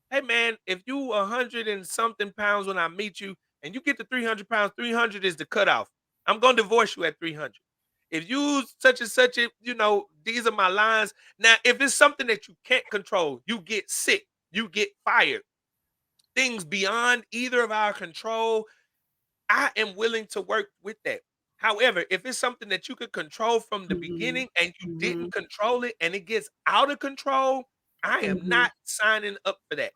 hey man, if you 100 and something pounds when I meet you and you get to 300 pounds, 300 is the cutoff. I'm gonna divorce you at 300. If you such and such, these are my lines. Now, if it's something that you can't control, you get sick, you get fired, things beyond either of our control, I am willing to work with that. However, if it's something that you could control from the Mhm. beginning and you Mhm. didn't control it and it gets out of control, I am Mhm. not signing up for that.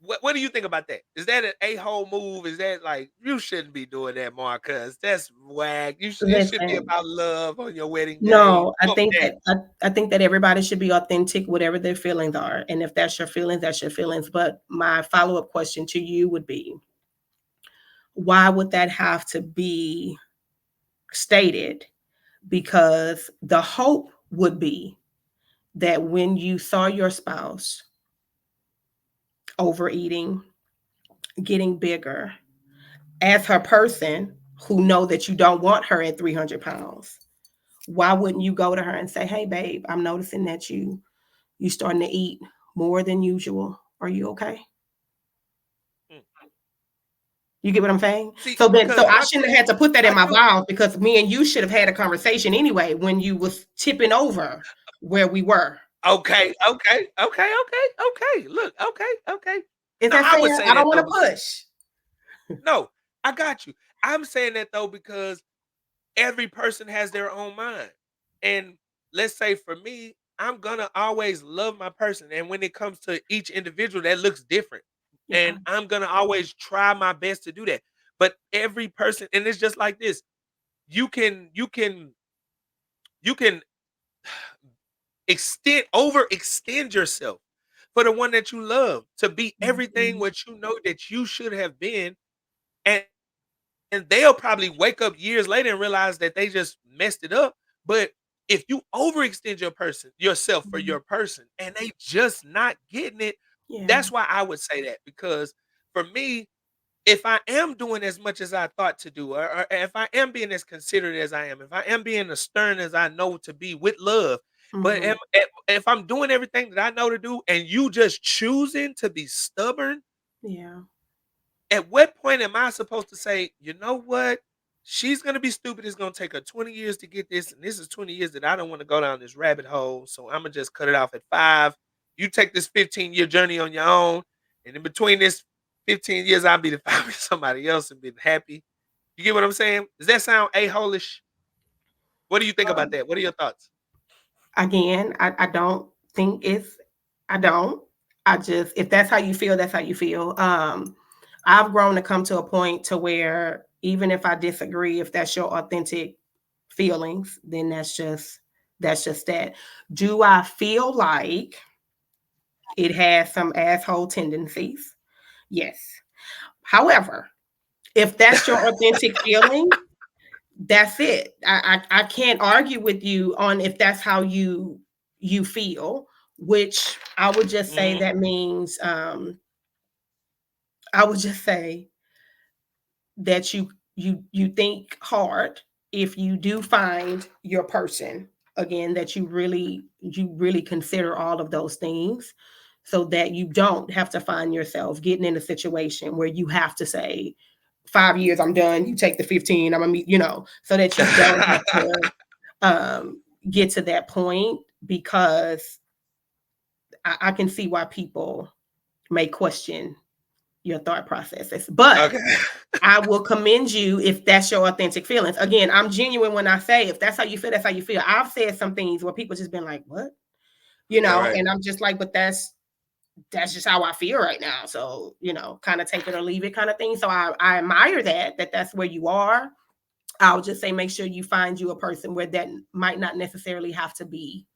What do you think about that? Is that an a-hole move? Is that like you shouldn't be doing that, Marcus? That's whack. It should be Listen, about love on your wedding day. no, I Fuck think that. that I think that everybody should be authentic, whatever their feelings are. And if that's your feelings, that's your feelings. But my follow-up question to you would be, why would that have to be stated? Because the hope would be that when you saw your spouse overeating, getting bigger, as her person who know that you don't want her at 300 pounds, why wouldn't you go to her and say, hey babe, I'm noticing that you starting to eat more than usual, are you okay? Mm. You get what I'm saying? See, So because I my shouldn't thing, have had to put that in I my do. vows, because me and you should have had a conversation anyway when you was tipping over where we were. Okay, okay, okay, okay, okay. Look, okay, okay. Is No, that I fair? would say I don't that want though to because push. no, I got you. I'm saying that though because every person has their own mind. And let's say for me, I'm gonna always love my person. And when it comes to each individual, that looks different. Yeah. And I'm gonna always try my best to do that. But every person, and it's just like this, you can overextend yourself for the one that you love to be everything Mhm. what you know that you should have been. And they'll probably wake up years later and realize that they just messed it up. But if you overextend yourself for Mhm. your person and they just not getting it, Yeah. that's why I would say that. Because for me, if I am doing as much as I thought to do, or if I am being as considerate as I am, if I am being as stern as I know to be with love, but Mhm. if I'm doing everything that I know to do and you just choosing to be stubborn, Yeah. at what point am I supposed to say, you know what? She's gonna be stupid. It's gonna take her 20 years to get this, and this is 20 years that I don't want to go down this rabbit hole. So I'm gonna just cut it off at 5. You take this 15-year journey on your own, and in between this 15 years, I'll be the find with somebody else and be happy. You get what I'm saying? Does that sound a-holish? What do you think about Um, that? What are your thoughts? Again, I don't think it's. I don't. I just, if that's how you feel, that's how you feel. I've grown to come to a point to where even if I disagree, if that's your authentic feelings, then that's just that. Do I feel like it has some asshole tendencies? Yes. However, if that's your authentic feeling, that's it. I can't argue with you on if that's how you feel, which I would just say Mhm. that means I would just say that you think hard if you do find your person again, that you really consider all of those things, so that you don't have to find yourself getting in a situation where you have to say 5 years I'm done, you take the 15, I'm gonna meet, so that you don't have to get to that point, because I can see why people may question your thought processes, but Okay. I will commend you if that's your authentic feelings. Again, I'm genuine when I say if that's how you feel, that's how you feel. I've said some things where people just been like, "What?" Yeah, right. And I'm just like, "But that's just how I feel right now." So, kind of take it or leave it kind of thing. So I admire that's where you are. I'll just say make sure you find you a person where that might not necessarily have to be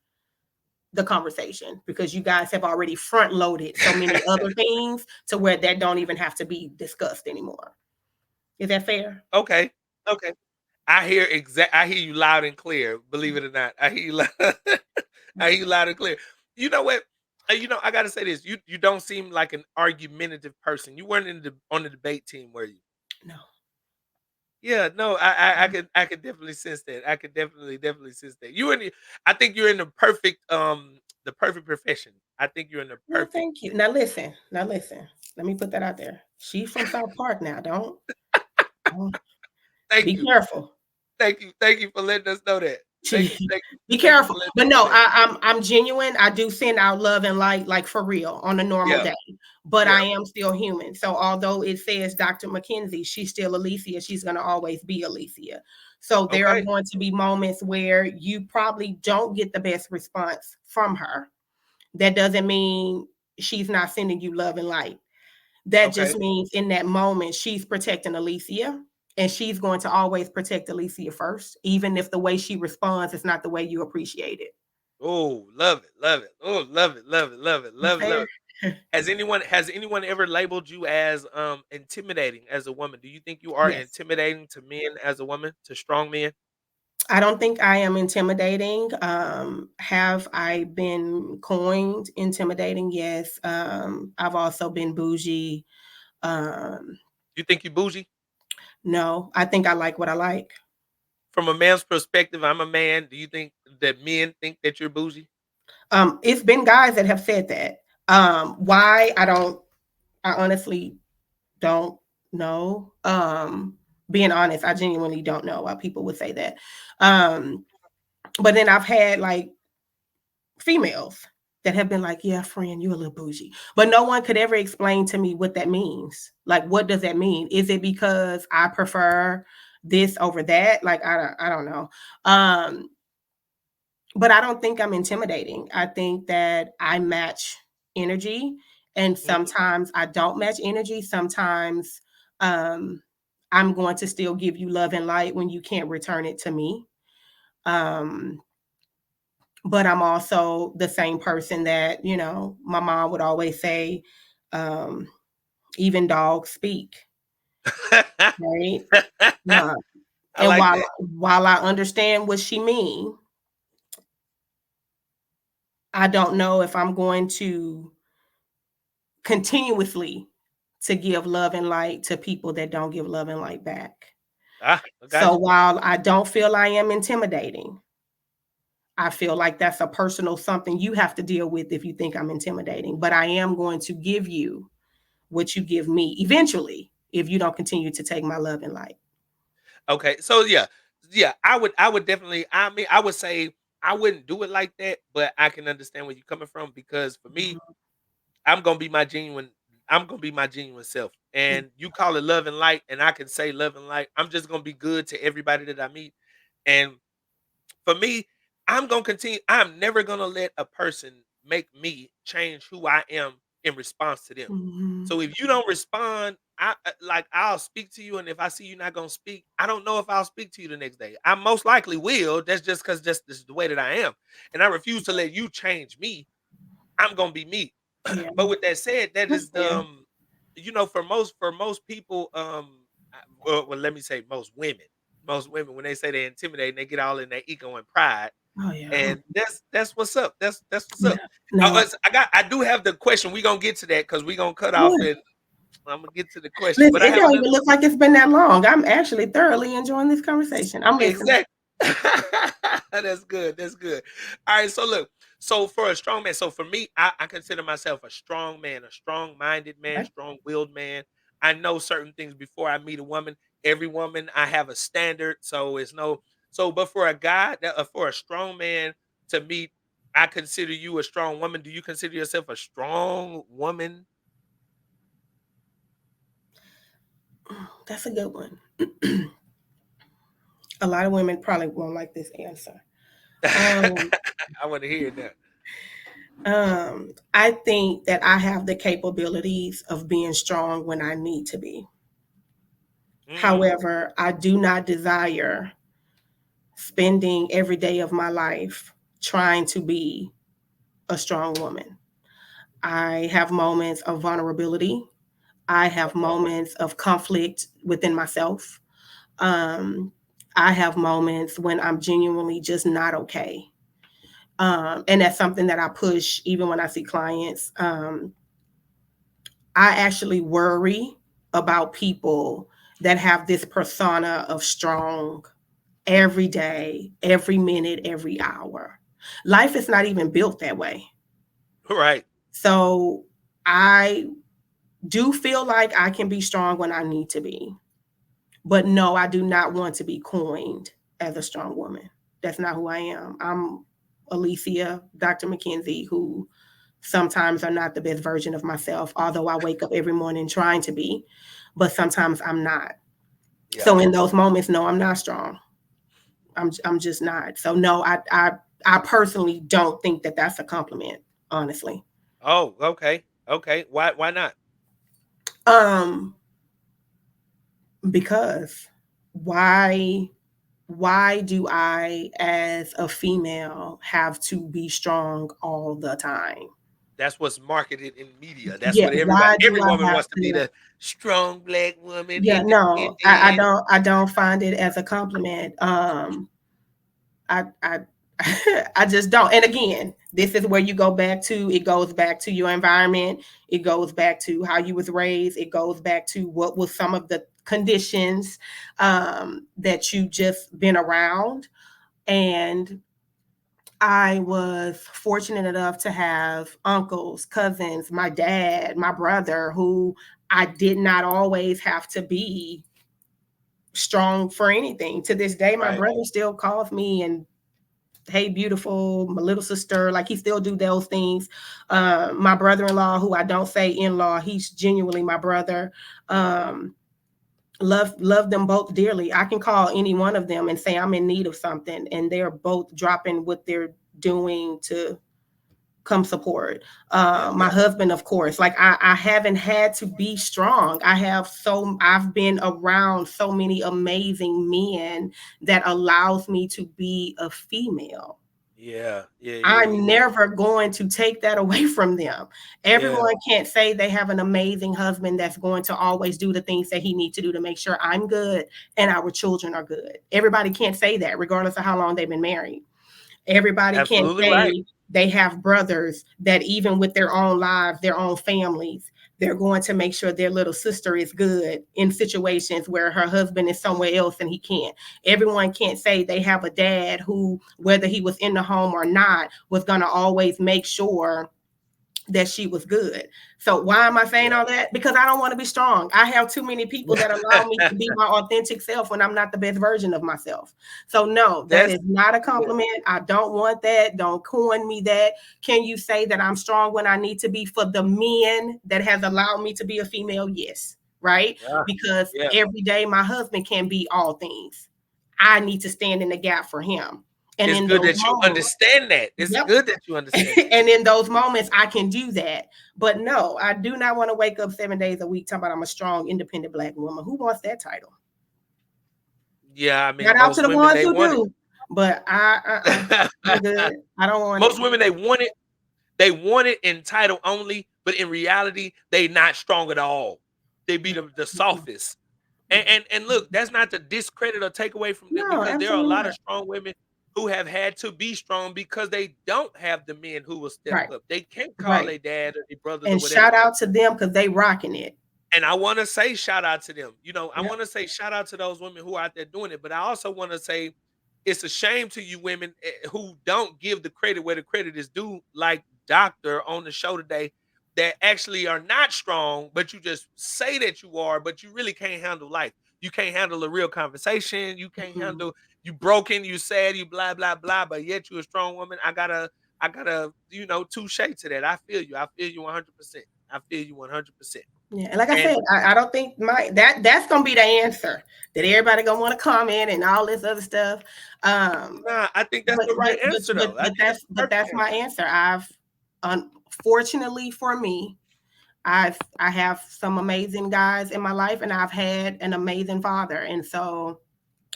the conversation, because you guys have already front loaded so many other things to where that don't even have to be discussed anymore. Is that fair? Okay. Okay. I hear you loud and clear, believe it or not. I hear you loud I hear you loud and clear. You know what? I gotta say this. You don't seem like an argumentative person. You weren't on the debate team, were you? No. Yeah, no, I could definitely sense that. I could definitely sense that. I think you're in the perfect profession. I think you're in the Well, perfect. thank you. Now listen. Now listen. Let me put that out there. She's from South Park now. Don't Thank be you. careful. Thank you for letting us know that. Be Thank you careful. for letting But us know no, that. I'm genuine. I do send out love and light, like for real, on a normal Yeah, day. But I yeah. am still human. So although it says Dr. McKenzie, she's still Alicia. She's gonna always be Alicia. So there are Okay. going to be moments where you probably don't get the best response from her. That doesn't mean she's not sending you love and light. That Okay. just means in that moment, she's protecting Alicia, and she's going to always protect Alicia first, even if the way she responds is not the way you appreciate it. Oh, love it, love it. Oh, love it, love it, love it, love it, love Fair? it. Has anyone ever labeled you as intimidating as a woman? Do you think you are Yes. intimidating to men as a woman, to strong men? I don't think I am intimidating. Have I been coined intimidating? Yes. I've also been bougie. Um, You think you bougie? no, I think I like what I like. From a man's perspective, I'm a man. Do you think that men think that you're bougie? It's been guys that have said that. Why? I honestly don't know. Being honest, I genuinely don't know why people would say that. Um, but then I've had like females that have been like, "Yeah, friend, you a little bougie," but no one could ever explain to me what that means. Like, what does that mean? Is it because I prefer this over that? Like, I don't know. Um, but I don't think I'm intimidating. I think that I match energy, and Mhm. sometimes I don't match energy. Sometimes um, I'm going to still give you love and light when you can't return it to me. Um, but I'm also the same person that, my mom would always say, um, even dogs speak, right? Uh, I and like while that. while I understand what she means, I don't know if I'm going to continuously to give love and light to people that don't give love and light back. I got So you. while I don't feel I am intimidating, I feel like that's a personal something you have to deal with if you think I'm intimidating. But I am going to give you what you give me eventually if you don't continue to take my love and light. Okay, so yeah, I would definitely. I mean, I would say I wouldn't do it like that, but I can understand where you're coming from because for me, Mhm. I'm gonna be my genuine. I'm gonna be my genuine self, and you call it love and light, and I can say love and light. I'm just gonna be good to everybody that I meet, and for me, I'm gonna continue. I'm never gonna let a person make me change who I am in response to them. Mhm. So if you don't respond, like I'll speak to you, and if I see you not gonna speak, I don't know if I'll speak to you the next day. I most likely will. That's just because just this is the way that I am, and I refuse to let you change me. I'm gonna be me. Yeah. But with that said, that That's is the fair. for most people, well, let me say most women when they say they intimidate, they get all in their ego and pride, Oh yeah. and that's what's up. That's what's Yeah. up. No. I do have the question. We gonna get to that because we gonna cut off Yeah. and I'm gonna get to the question. Listen, But I it have don't another even look like it's been that long. I'm actually thoroughly enjoying this conversation. I'm listening. exact. That's good. That's good. All right. So look. So for a strong man. So for me, I consider myself a strong man, a strong-minded man, Okay. strong-willed man. I know certain things before I meet a woman. Every woman, I have a standard. So it's no. So, but for a guy, for a strong man to meet, I consider you a strong woman. Do you consider yourself a strong woman? That's a good one. A lot of women probably won't like this answer. Um, I want to hear it now. I think that I have the capabilities of being strong when I need to be. Mm-hmm. However, I do not desire spending every day of my life trying to be a strong woman. I have moments of vulnerability. I have Okay. moments of conflict within myself. Um, I have moments when I'm genuinely just not okay. And that's something that I push even when I see clients. I actually worry about people that have this persona of strong every day, every minute, every hour. Life is not even built that way. Right. So I do feel like I can be strong when I need to be. But no, I do not want to be coined as a strong woman. That's not who I am. I'm Alicia, Dr. McKenzie, who sometimes are not the best version of myself, although I wake up every morning trying to be, but sometimes I'm not. Yeah. So in those moments, no, I'm not strong. I'm just not. So no, I personally don't think that that's a compliment, honestly. Oh, okay. Okay. Why not? Um, because why why do I, as a female, have to be strong all the time? That's what's marketed in media. That's Yeah, what everybody why every do I woman have wants to be to? the strong black woman, Yeah, no, I independent. don't, I don't find it as a compliment. I I just don't. And again, this is where you go back to. It goes back to your environment. It goes back to how you was raised. It goes back to what was some of the conditions that you just been around. And I was fortunate enough to have uncles, cousins, my dad, my brother, who I did not always have to be strong for anything. To this day, my Right. brother still calls me and, hey, beautiful, my little sister. Like, he still do those things. My brother-in-law, who I don't say in-law, he's genuinely my brother. Um, love them both dearly. I can call any one of them and say I'm in need of something, and they're both dropping what they're doing to come support. Yeah. My husband, of course, like I haven't had to be strong. I've been around so many amazing men that allows me to be a female. Yeah. Yeah. Yeah. I'm Yeah. never going to take that away from them. Yeah. Everyone can't say they have an amazing husband that's going to always do the things that he needs to do to make sure I'm good and our children are good. Everybody can't say that, regardless of how long they've been married. Everybody can't Absolutely right. say they have brothers that even with their own lives, their own families, they're going to make sure their little sister is good in situations where her husband is somewhere else and he can't. Everyone can't say they have a dad who, whether he was in the home or not, was going to always make sure that she was good. So why am I saying Yeah. all that? Because I don't want to be strong. I have too many people that allow me to be my authentic self when I'm not the best version of myself. So no, that That's is not a yeah. compliment. I don't want that. Don't coin me that. Can you say that I'm strong when I need to be for the men that has allowed me to be a female? Yes. Right? Yeah. Because Yeah. every day my husband can be all things. I need to stand in the gap for him. And It's in good those that you moments, understand that. It's yep, good that you understand that. and in those moments, I can do that. But no, I do not want to wake up 7 days a week talking about I'm a strong, independent Black woman. Who wants that title? Yeah, I mean, Shout out to most the women ones they who want do, but I'm good. I don't want it. most women they want it. They want it in title only, but in reality, they not strong at all. They be the softest. And look, that's not to discredit or take away from them No, because there are a absolutely lot not. of strong women who have had to be strong because they don't have the men who will step Right, up. They can't call right. their dad or their brothers or And whatever. shout out to them because they rocking it. And I want to say shout out to them. I Yep. want to say shout out to those women who are out there doing it. But I also want to say it's a shame to you women who don't give the credit where the credit is due, like Doctor on the show today, that actually are not strong, but you just say that you are, but you really can't handle life. You can't handle a real conversation. You can't Mhm. handle you broken, you sad, you blah blah blah. But yet you're a strong woman. I gotta touche to that. I feel you. I feel you 100%. I feel you 100%. Yeah, and like I And said, I don't think that's gonna be the answer that everybody gonna want to comment and all this other stuff. nah, I think that's but the but right but answer, but though. I but think that's that's the but perfect that's my answer. answer. I've unfortunately for me, I have some amazing guys in my life, and I've had an amazing father, and so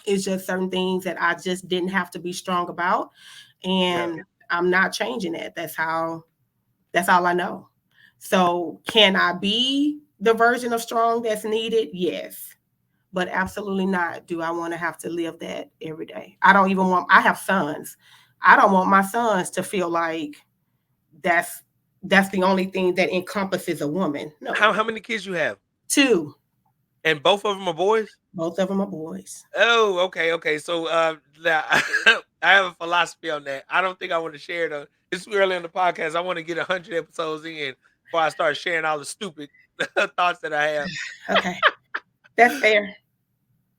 it's just certain things that I just didn't have to be strong about, Yeah. and I'm not changing it. That's all I know. So can I be the version of strong that's needed? Yes. But absolutely not. Do I want to have to live that every day? I don't even want I have sons. I don't want my sons to feel like that's that's the only thing that encompasses a woman. How No. how many kids you have? Two. And both of them are boys? Both of them are boys. Oh, okay, okay. So, now I have a philosophy on that. I don't think I want to share the. It's too early in the podcast. I want to get 100 episodes in before I start sharing all the stupid thoughts that I have. Okay. That's fair.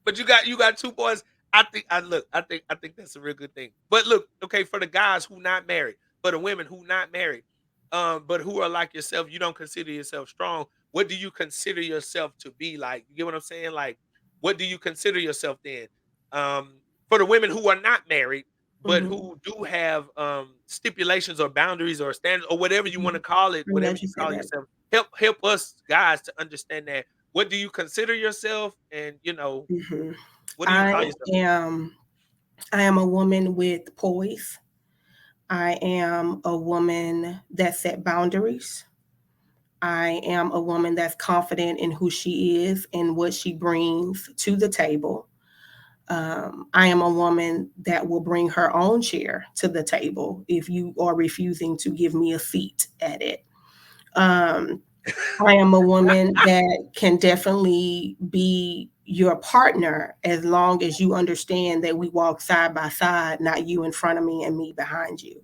But you got two boys. I think that's a real good thing. But look, okay, for the guys who not married, for the women who not married, but who are like yourself, you don't consider yourself strong. What do you consider yourself to be like? You get what I'm saying? Like, what do you consider yourself then? For the women who are not married, but Mm-hmm. who do have stipulations or boundaries or standards or whatever you want Mm-hmm. to call it, I'm whatever glad you you said call that. yourself. Help us guys to understand that what do you consider yourself? And Mm-hmm. what do you call I yourself? am I am a woman with poise. I am a woman that set boundaries. I am a woman that's confident in who she is and what she brings to the table. I am a woman that will bring her own chair to the table if you are refusing to give me a seat at it. Um, I am a woman that can definitely be your partner as long as you understand that we walk side by side, not you in front of me and me behind you.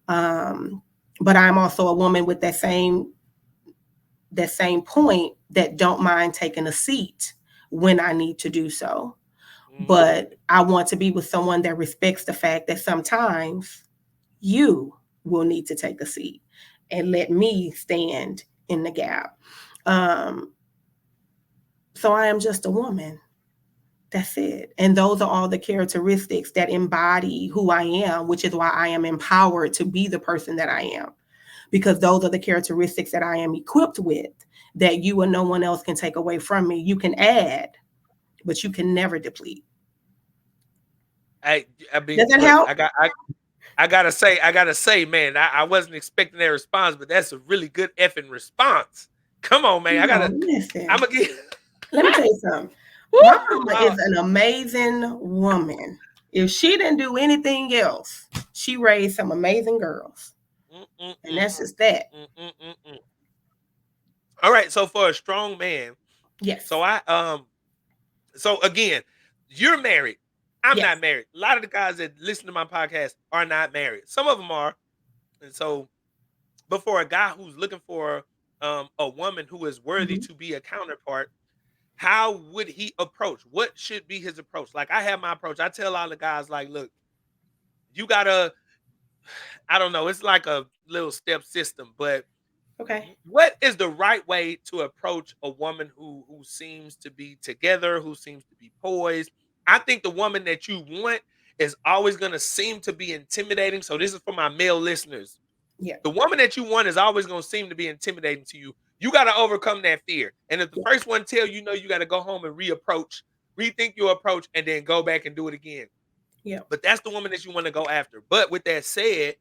Um, but I'm also a woman with that same point that don't mind taking a seat when I need to do so. Mm, But I want to be with someone that respects the fact that sometimes you will need to take a seat and let me stand in the gap. Um, so I am just a woman. That's it. And those are all the characteristics that embody who I am, which is why I am empowered to be the person that I am. Because those are the characteristics that I am equipped with that you or no one else can take away from me. You can add, but you can never deplete. I mean, Does that look, help? I gotta say, man, I wasn't expecting that response, but that's a really good effing response. Come on, man. No, listen. I'm gonna get. Let me tell you something. My Woo! mama is an amazing woman. If she didn't do anything else, She raised some amazing girls. And Mm-mm-mm. that's just that. Mm-mm-mm-mm. All right. So for a strong man, so Yes. so again, you're married. I'm Yes. not married. A lot of the guys that listen to my podcast are not married. Some of them are. And so, but for a guy who's looking for a woman who is worthy Hmm. to be a counterpart, how would he approach? What should be his approach? Like I have my approach. I tell all the guys, like, look, you gotta, I don't know, it's like a little step system, but Okay. what is the right way to approach a woman who seems to be together, who seems to be poised? I think the woman that you want is always going to seem to be intimidating. So this is for my male listeners. Yeah. The woman that you want is always going to seem to be intimidating to you. You got to overcome that fear. And if the Yeah. first one tell you no, you got to go home and reapproach, rethink your approach, and then go back and do it again. Yeah. But that's the woman that you want to go after. But with that said,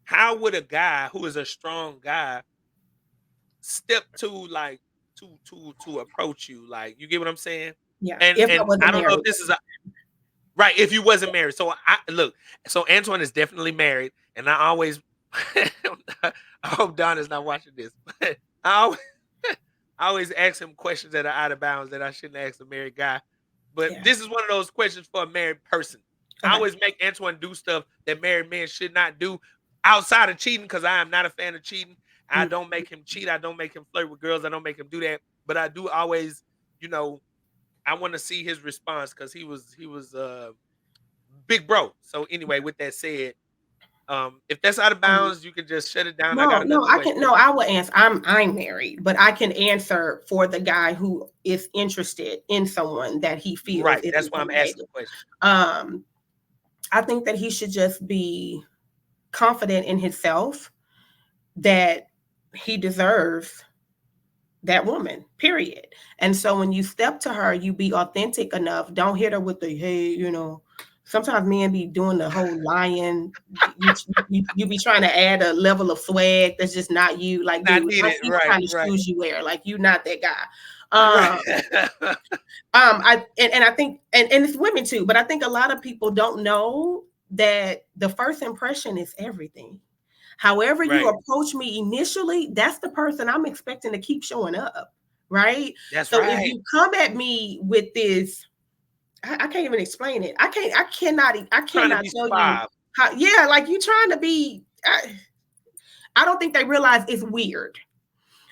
how would a guy who is a strong guy step to like to approach you? Like, you get what I'm saying? Yeah. And If I and I wasn't don't know if married. this is a right, if you wasn't married. So I look, so Antoine is definitely married, and I always I hope Don is not watching this. But I always, I always ask him questions that are out of bounds that I shouldn't ask a married guy. But Yeah. this is one of those questions for a married person. I Okay. always make Antoine do stuff that married men should not do outside of cheating because I am not a fan of cheating. I Mm. don't make him cheat. I don't make him flirt with girls. I don't make him do that. But I do always, you know, I want to see his response because he was big bro. So anyway, with that said, if that's out of Um, bounds, you can just shut it down. I got no, no, another I can question. no, I will answer. I'm married, but I can answer for the guy who is interested in someone that he feels Right. is That's why I'm asking intimidating. the question. Um, I think that he should just be confident in himself that he deserves that woman, period. And so when you step to her, you be authentic enough. Don't hit her with the, hey, sometimes men be doing the whole lying. You be trying to add a level of swag that's just not you. Like, Not dude, I needed. see what Right. kind of Right. shoes you wear. Like, you not that guy. Right. I think and it's women too, but I think a lot of people don't know that the first impression is everything. However you Right. approach me initially, that's the person I'm expecting to keep showing up, right? That's So if right. you come at me with this, I can't even explain it. I Trying to cannot be tell you suave. how. Yeah, like you trying to be. I don't think they realize it's weird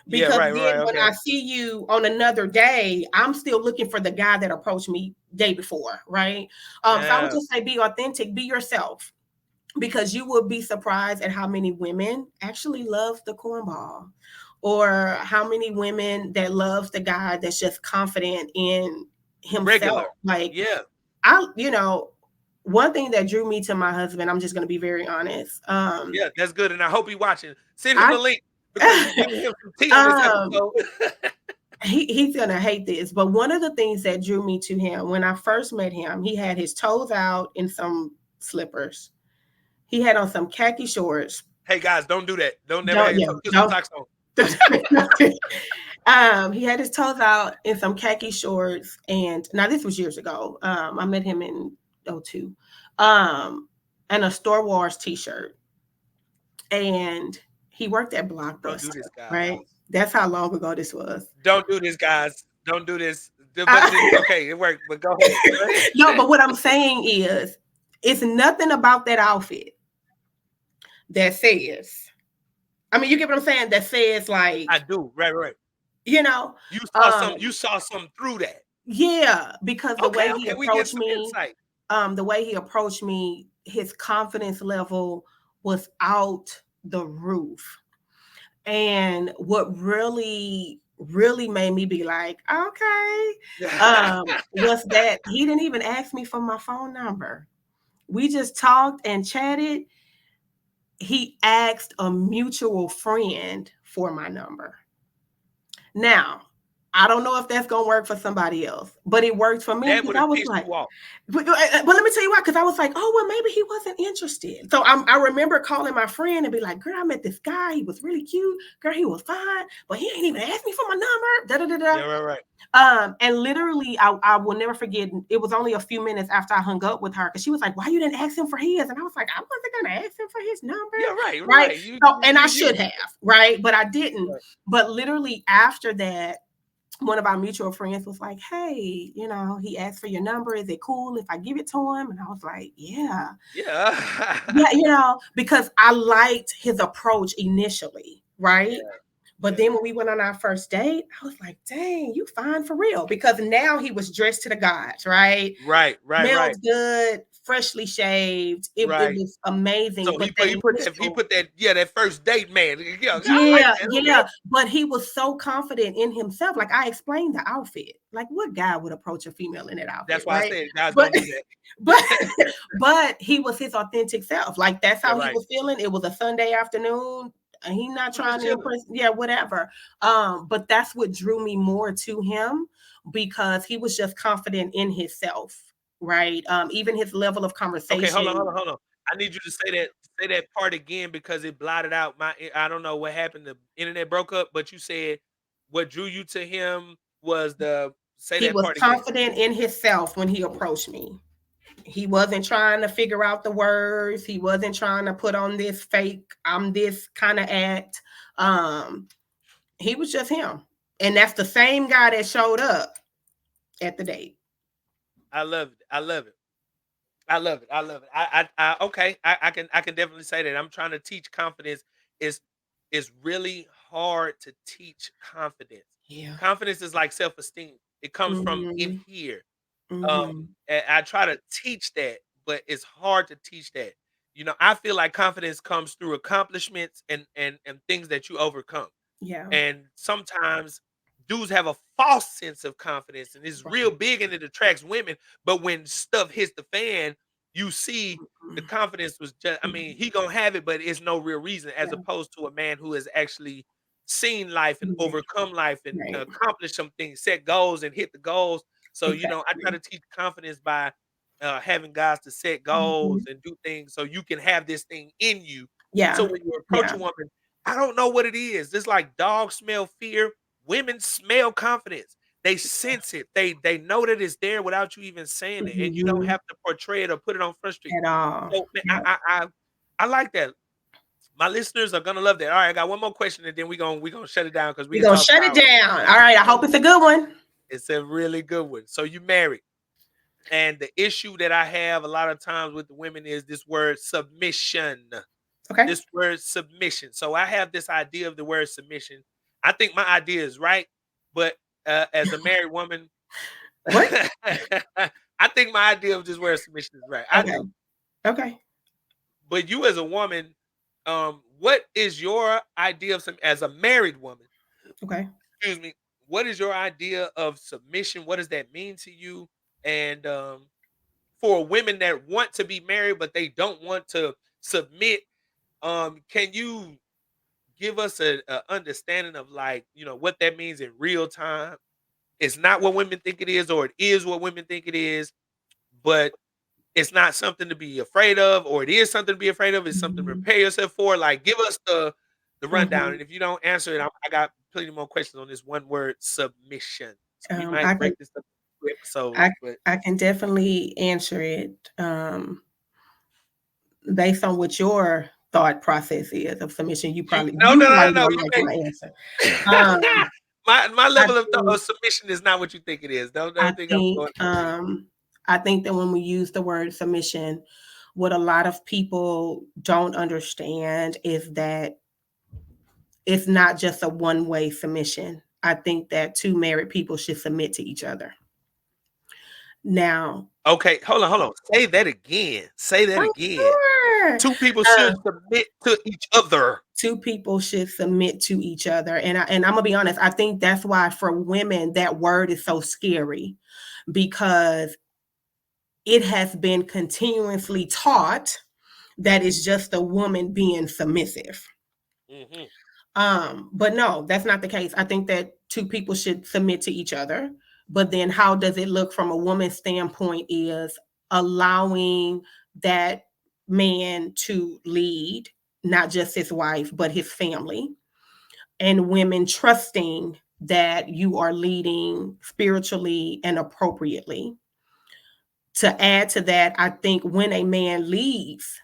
Yeah. because Right. then Right. when Okay. I see you on another day, I'm still looking for the guy that approached me day before, right? So I would Yeah. just say be authentic, be yourself, because you will be surprised at how many women actually love the cornball, or how many women that loves the guy that's just confident in himself. Regular. Like Yeah. one thing that drew me to my husband, I'm just going to be very honest. Yeah. That's good. And I hope he watching. Send him I the link because you giving him some tea on this um episode. he's gonna hate this, but one of the things that drew me to him when I first met him, he had his toes out in some slippers. He had on some khaki shorts. Hey guys, don't do that. Don't never Don't have yeah, put some don't. socks on. He had his toes out in some khaki shorts, and now this was years ago. I met him in '02, and a Star Wars T-shirt, and he worked at Don't do Blockbuster. this, guys. Right, that's how long ago this was. Don't do this, guys. Don't do this. But okay, it worked. But go ahead. Go No, ahead. but what I'm saying is, it's nothing about that outfit that says. I mean, you get what I'm saying? That says I like, do. Right, right. you know, You saw some. um, You saw something through that. yeah, because the Okay, way he okay. We get approached some me, insight. his confidence level was out the roof. And what really made me be like, okay, was that he didn't even ask me for my phone number. We just talked and chatted. He asked a mutual friend for my number. Now, I don't know if that's gonna work for somebody else, but it worked for me That because would I have was pissed like, you off. but let me tell you why. Because I was like, oh well, maybe he wasn't interested. So I remember calling my friend and be like, girl, I met this guy. He was really cute. Girl, he was fine, but he ain't even asked me for my number. Da da da da. Yeah, right. And literally, I will never forget. It was only a few minutes after I hung up with her because she was like, "Why you didn't ask him for his?" And I was like, "I wasn't gonna ask him for his number, Yeah, right, right?" right. So, and I You. should have, right, but I didn't. Right. But literally after that, one of our mutual friends was like, "Hey, he asked for your number. Is it cool if I give it to him?" And I was like, "Yeah, Yeah. yeah, because I liked his approach initially, Yeah, right?" But yeah. then when we went on our first date, I was like, dang, you fine for real. Because now he was dressed to the gods, right? Right, right, right, Smelled good, freshly shaved. It right. was amazing. So But that he initial, put that, yeah, that first date, man. Yeah, I like yeah, that. Okay. yeah. But he was so confident in himself. Like I explained the outfit. Like what guy would approach a female in that outfit, That's why I right? said guys But don't do that. but but he was his authentic self. Like that's Yeah, how he right. was feeling. It was a Sunday afternoon. And he He not was just trying to chilling. impress, yeah, whatever. But that's what drew me more to him because he was just confident in himself, right? Even his level of Okay, conversation. hold on. I need you to say that part again because it blotted out my. I don't know what happened. The internet broke up, but you said what drew you to him was the. Say He that was part again. confident in himself when he approached me. He wasn't trying to figure out the words. He wasn't trying to put on this fake, I'm this kind of act. Um, he was just him. And that's the same guy that showed up at the date. I love it. I love it. I love it. I love it. Okay. I can definitely say that. I'm trying to teach confidence. Is really hard to teach confidence. Yeah. Confidence is like self esteem. It comes from in Hmm. here. Hmm. And I try to teach that, but it's hard to teach that. I feel like confidence comes through accomplishments and things that you overcome. Yeah. And sometimes dudes have a false sense of confidence and it's real Right. big and it attracts women. But when stuff hits the fan, you see the confidence was just, I mean, he gonna have it, but it's no real reason, as Yeah. opposed to a man who has actually seen life and Right. overcome life and Right. accomplished some things, set goals and hit the goals. So, I try Exactly. to teach confidence by having guys to set goals Hmm. and do things so you can have this thing in you. So Yeah. when you approach Yeah. a woman, I don't know what it is. It's like dogs smell fear. Women smell confidence. They sense it. They know that it's there without you even saying it, and you don't Hmm. have to portray it or put it on Front Street. At all. So, man, Yeah. I like that. My listeners are gonna love that. All right, I got one more question, and then we gonna shut it down because we We're can going to talk shut for it hours. down. All right. I hope it's a good one. It's a really good one. So you married, and the issue that I have a lot of times with the women is this word submission. Okay. This word submission. So I have this idea of the word submission. I think my idea is right, but as a married woman, What? I think my idea of this word submission is right. I Okay. do. Okay. But you as a woman, what is your idea of some as a married woman? Okay. Excuse me. What is your idea of submission? What does that mean to you? And for women that want to be married but they don't want to submit, can you give us a understanding of like what that means in real time? It's not what women think it is, or it is what women think it is, but it's not something to be afraid of, or it is something to be afraid of. It's something to Mhm. prepare yourself for. Like, give us the rundown, Mhm. and if you don't answer it, I got plenty more questions on this one word submission. So we might break this up into 2 episodes, I but I can definitely answer it based on what your thought process is of submission. You you probably no you no no probably no no don't you like make my answer. Um, my I level of, think of submission is not what you think it is. I Don't think I'm think going. um, I think that when we use the word submission, what a lot of people don't understand is that it's not just a one-way submission. I think that two married people should submit to each other. Now, Okay, hold on. Say that again. Say that oh, again. sure. Two people should submit to each other. Two people should submit to each other, and I'm gonna be honest. I think that's why for women that word is so scary because it has been continuously taught that it's just a woman being submissive. Mhm. But no, that's not the case. I think that two people should submit to each other. But then how does it look from a woman's standpoint is allowing that man to lead not just his wife, but his family, and women trusting that you are leading spiritually and appropriately. To add to that, I think when a man leads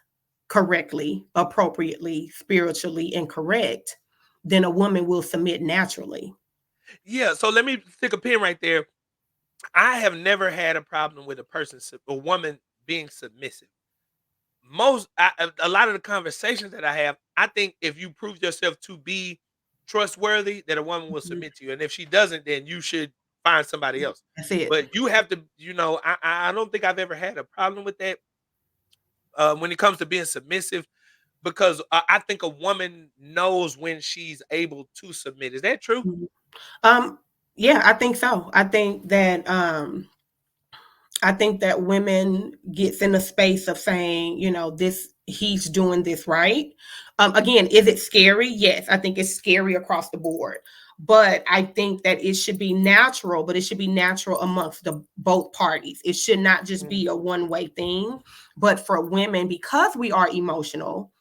correctly, appropriately, spiritually, and correct, then a woman will submit naturally. Yeah, so let me stick a pin right there. I have never had a problem with a woman being submissive. A lot of the conversations that I have, I think if you prove yourself to be trustworthy, that a woman will Mhm. submit to you, and if she doesn't, then you should find somebody else. That's it. But you have to, I don't think I've ever had a problem with that when it comes to being submissive, because I think a woman knows when she's able to submit. Is that true? Mhm. Um, yeah, I think so. I think that women gets in a space of saying, this he's doing this right. Again, is it scary? Yes, I think it's scary across the board. But I think that it should be natural, but it should be natural amongst the both parties. It should not just be a one-way thing. But for women, because we are emotional,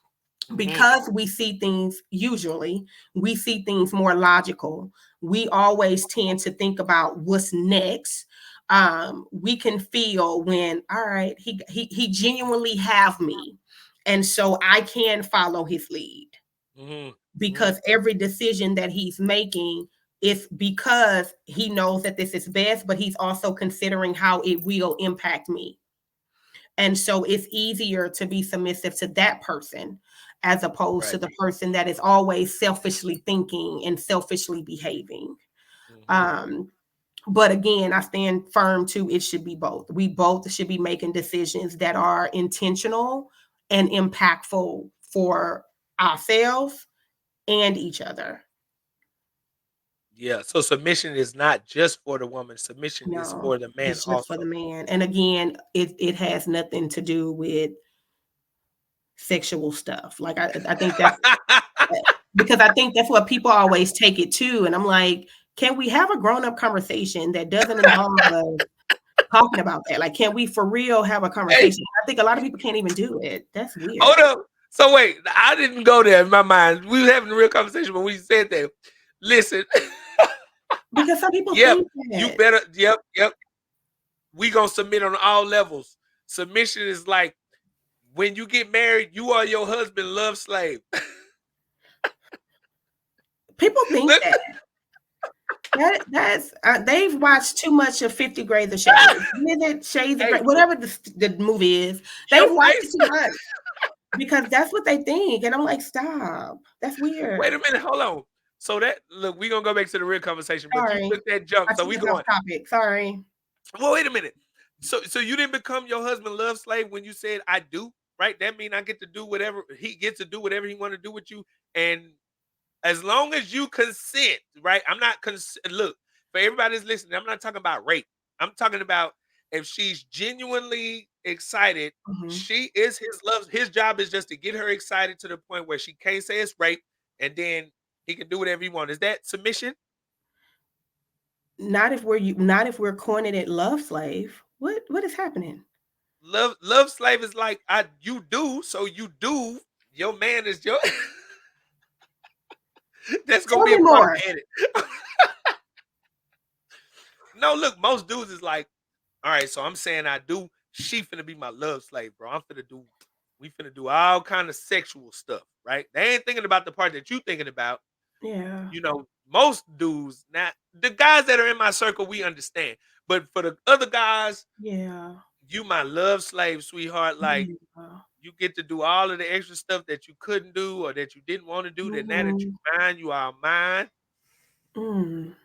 Mm-hmm. because we see things, usually we see things more logical, we always tend to think about what's next. We can feel when, all right, he genuinely have me, and so I can follow his lead, Mm-hmm. Mm-hmm. because every decision that he's making is because he knows that this is best, but he's also considering how it will impact me. And so it's easier to be submissive to that person as opposed to Right. the person that is always selfishly thinking and selfishly behaving. Mm-hmm. Um, but again, I stand firm to it should be both. We both should be making decisions that are intentional and impactful for ourselves and each other. Yeah. So submission is not just for the woman. Submission is No, for the man it's just for the also. man. And again, it has nothing to do with sexual stuff. Like I think that's because I think that's what people always take it to. And I'm like, can we have a grown up conversation that doesn't involve us talking about that? Like, can we for real have a Hey, conversation? I think a lot of people can't even do it. That's weird hold up. So wait, I didn't go there in my mind. We were having a real conversation when we said that. Listen, because some people yep, think you that. better, yep. We gonna submit on all levels. Submission is like when you get married, you are your husband love slave. People think Look, that. That's they've watched too much of 50 Grades of Shades. Is it Shades of Grey? hey, Whatever the movie is, your they've watched it face. too much because that's what they think. And I'm like, stop. That's Wait weird. a minute, hold on. So that look, we gonna go back to the real conversation, but you Sorry. took that jump. I So took we us off going. topic. Sorry. Well, wait a minute. So you didn't become your husband love slave when you said I do, right? That mean I get to do whatever he gets to do whatever he want to do with you, and as long as you consent, right? I'm not look for everybody that's listening. I'm not talking about rape. I'm talking about if she's genuinely excited, Mhm. she is his love. His job is just to get her excited to the point where she can't say it's rape, and then he can do whatever he wants. Is that submission? Not if we're coining it love slave. What is happening? Love slave is like I you do, so you do. Your man is your. That's gonna Tell be a me part of more. the edit. No, look, most dudes is like, all right, so I'm saying I do. She finna be my love slave, bro. We finna do all kind of sexual stuff, right? They ain't thinking about the part that you thinking about. Yeah. Most dudes, not the guys that are in my circle, we understand. But for the other guys, Yeah. you my love slave, sweetheart. Like Yeah. you get to do all of the extra stuff that you couldn't do or that you didn't want to do. That now that you Mhm. mine, you are mine. Mm.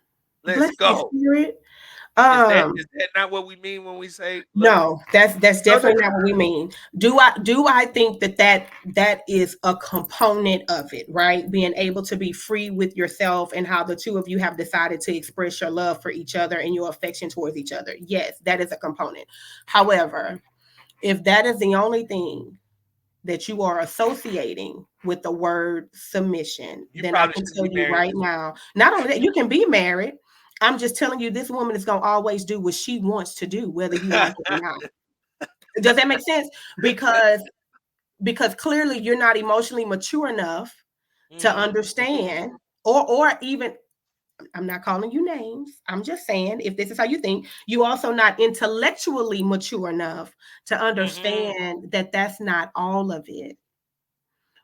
Let's Bless you, go. Spirit. Is that Um, is that not what we mean when we say love? no, that's No, no. definitely not what we mean. Do I think that is a component of it, right? Being able to be free with yourself and how the two of you have decided to express your love for each other and your affection towards each other. Yes, that is a component. However, if that is the only thing that you are associating with the word submission, You then I probably can shouldn't tell be you married right this way. now, not only that, you can be married. I'm just telling you, this woman is going to always do what she wants to do, whether you like it or not. Does that make sense? Because clearly you're not emotionally mature enough to Mhm, mhm. understand, or even, I'm not calling you names. I'm just saying, if this is how you think, you also not intellectually mature enough to Mhm. understand that that's not all of it.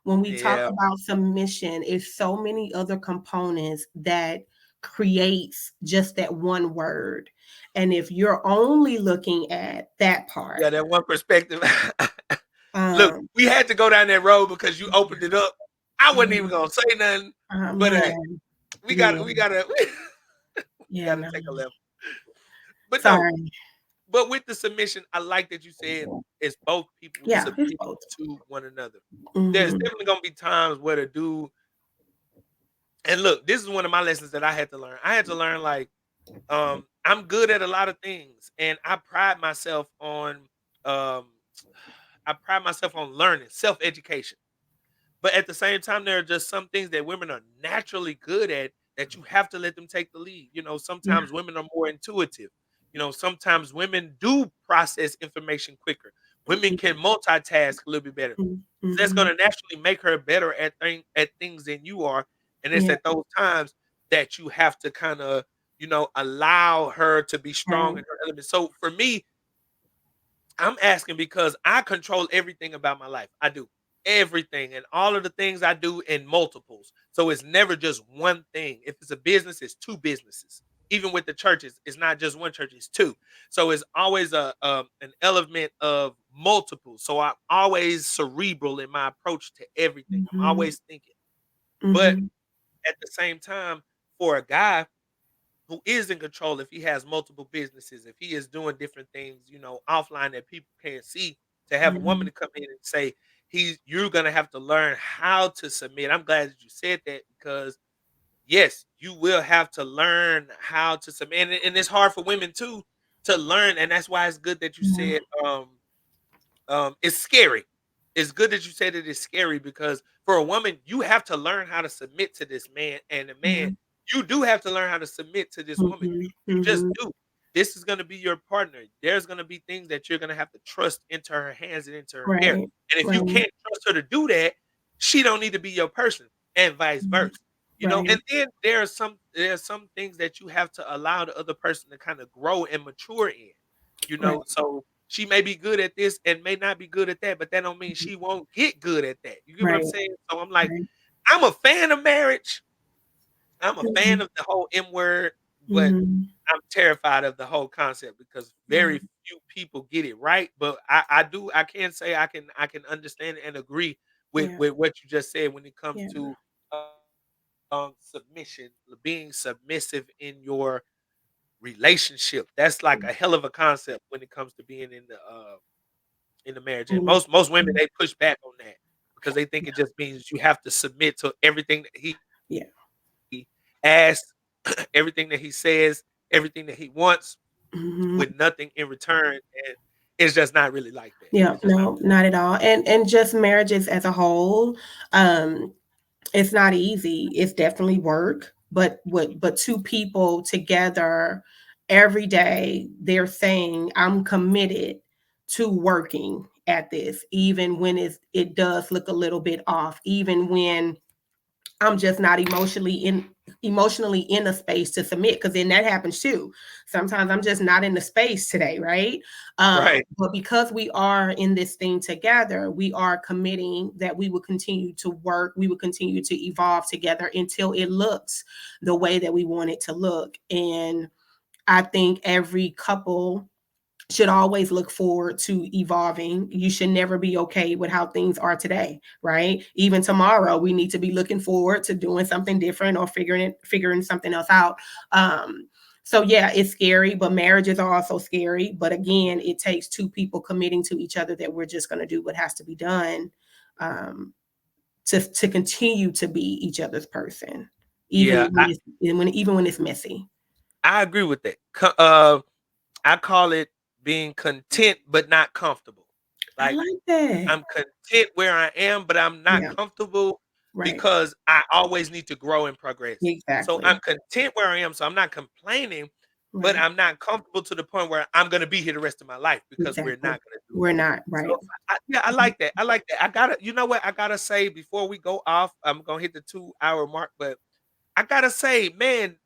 When we talk Yeah. about submission, it's so many other components that creates just that one word. And if you're only looking at that part, Yeah, that one perspective. Look, um, we had to go down that road because you opened it up. I wasn't even mhm, gonna say nothing, but hey, man, we yeah, gotta we gotta we yeah, gotta no, take a left. But no, sorry, but with the submission, I like that you said it's both people yeah, it's submitting both. to one another. There's Hmm. definitely gonna be times where the dude, and look, this is one of my lessons that I had to learn. I had to learn like I'm good at a lot of things, and um I pride myself on learning, self-education. But at the same time, there are just some things that women are naturally good at that you have to let them take the lead. You know, Yeah. sometimes women are more intuitive. You know, sometimes women do process information quicker. Women can multitask a little bit better. So that's going Mm-hmm. to naturally make her better at things than you are. And it's Yeah. at those times that you have to kind of, allow her to be strong Right. in her element. So for me, I'm asking because I control everything about my life. I do everything, and all of the things I do in multiples. So it's never just one thing. If it's a business, it's two businesses. Even with the churches, it's not just one church; it's two. So it's always a an element of multiples. So I'm always cerebral in my approach to everything. I'm Mm-hmm. always thinking, but Mm-hmm. at the same time, for a guy who is in control, if he has multiple businesses, if he is doing different things, offline that people can't see, to have a woman Mm-hmm. to come in and say, you're gonna have to learn how to submit. I'm glad that you said that because yes, you will have to learn how to submit. And it's hard for women too to learn. And that's why it's good that you Yeah. said it's scary. It's good that you said it is scary because for a woman, you have to learn how to submit to this man, and a Yeah. man, you do have to learn how to submit to this woman. Mm-hmm. You just Mm-hmm. do. This is going to be your partner. There's going to be things that you're going to have to trust into her hands and into her care. Right. And if you Right. can't trust her to do that, she don't need to be your person, and vice Mhm. versa. Right. And then there are some things that you have to allow the other person to kind of grow and mature in. Right. So she may be good at this and may not be good at that, but that don't mean she won't get good at that. You get what I'm Right. saying? So I'm like, Right. I'm a fan of marriage. I'm a fan Mm-hmm. of the whole M word, but Mm-hmm. I'm terrified of the whole concept because very few people get it right. But I can say I can understand and agree with Yeah. with what you just said when it comes Yeah. to submission, being submissive in your relationship. That's like a hell of a concept when it comes to being in the marriage. And Mm-hmm. most women they push back on that because they think it just means you have to submit to everything that he Yeah. asks, everything that he says, everything that he wants, Mm-hmm. with nothing in return. And it's just not really like that. Yeah. It's just not. No, not at all. And just marriages as a whole. Um, it's not easy. It's definitely work, but two people together every day, they're saying, I'm committed to working at this, even when it does look a little bit off, even when I'm just not emotionally in a space to submit, because then that happens too. Sometimes I'm just not in the space today, right? Right. But because we are in this thing together, we are committing that we will continue to work, we will continue to evolve together until it looks the way that we want it to look. And I think every couple should always look forward to evolving. You should never be okay with how things are today, right? Even tomorrow, we need to be looking forward to doing something different or figuring something else out. So yeah, it's scary, but marriages are also scary. But again, it takes two people committing to each other that we're just going to do what has to be done, um, to continue to be each other's person, Yeah, even when it's messy. I agree with that. I call it being content but not comfortable. I Like, like that. I'm content where I am, but I'm not Yeah, comfortable right. because I always need to grow and progress. So I'm Exactly. content where I am, so I'm not complaining, but Right. I'm not comfortable to the point where I'm gonna be here the rest of my life because we're Exactly. not gonna do it. We're not, right. So, yeah, I Mhm. like that. I like that. I gotta, you know what? I gotta say before we go off, I'm gonna hit the 2-hour mark, but I gotta say, man,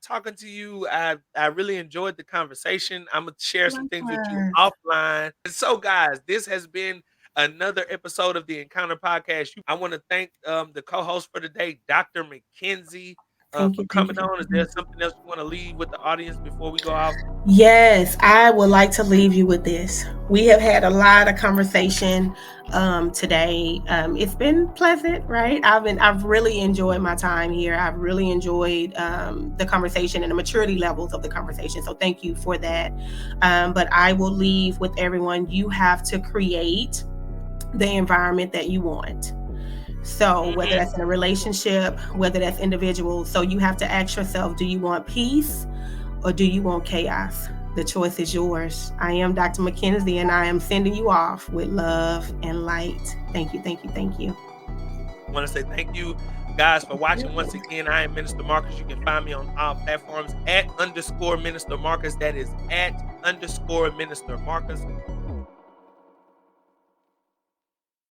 talking to you, I really enjoyed the conversation. I'm gonna share some things with you Likewise. offline. And so, guys, this has been another episode of the Encounter Podcast. I want to thank the co-host for today, Dr. McKenzie, Thank for you. Thank you coming for on. Is having there me. something else you want to leave with the audience before we go off? Yes, I would like to leave you with this. We have had a lot of conversation today. It's been pleasant, right? I've really enjoyed my time here. I've really enjoyed the conversation and the maturity levels of the conversation. So thank you for that. But I will leave with everyone. You have to create the environment that you want. So whether Hmm. that's in a relationship, whether that's individual, so you have to ask yourself, do you want peace or do you want chaos? The choice is yours. I am Dr. McKenzie, and I am sending you off with love and light. Thank you, thank you, thank you. I want to say thank you, guys, for watching. Once again, I am Minister Marcus. You can find me on all platforms at _Minister Marcus. That is at _Minister Marcus.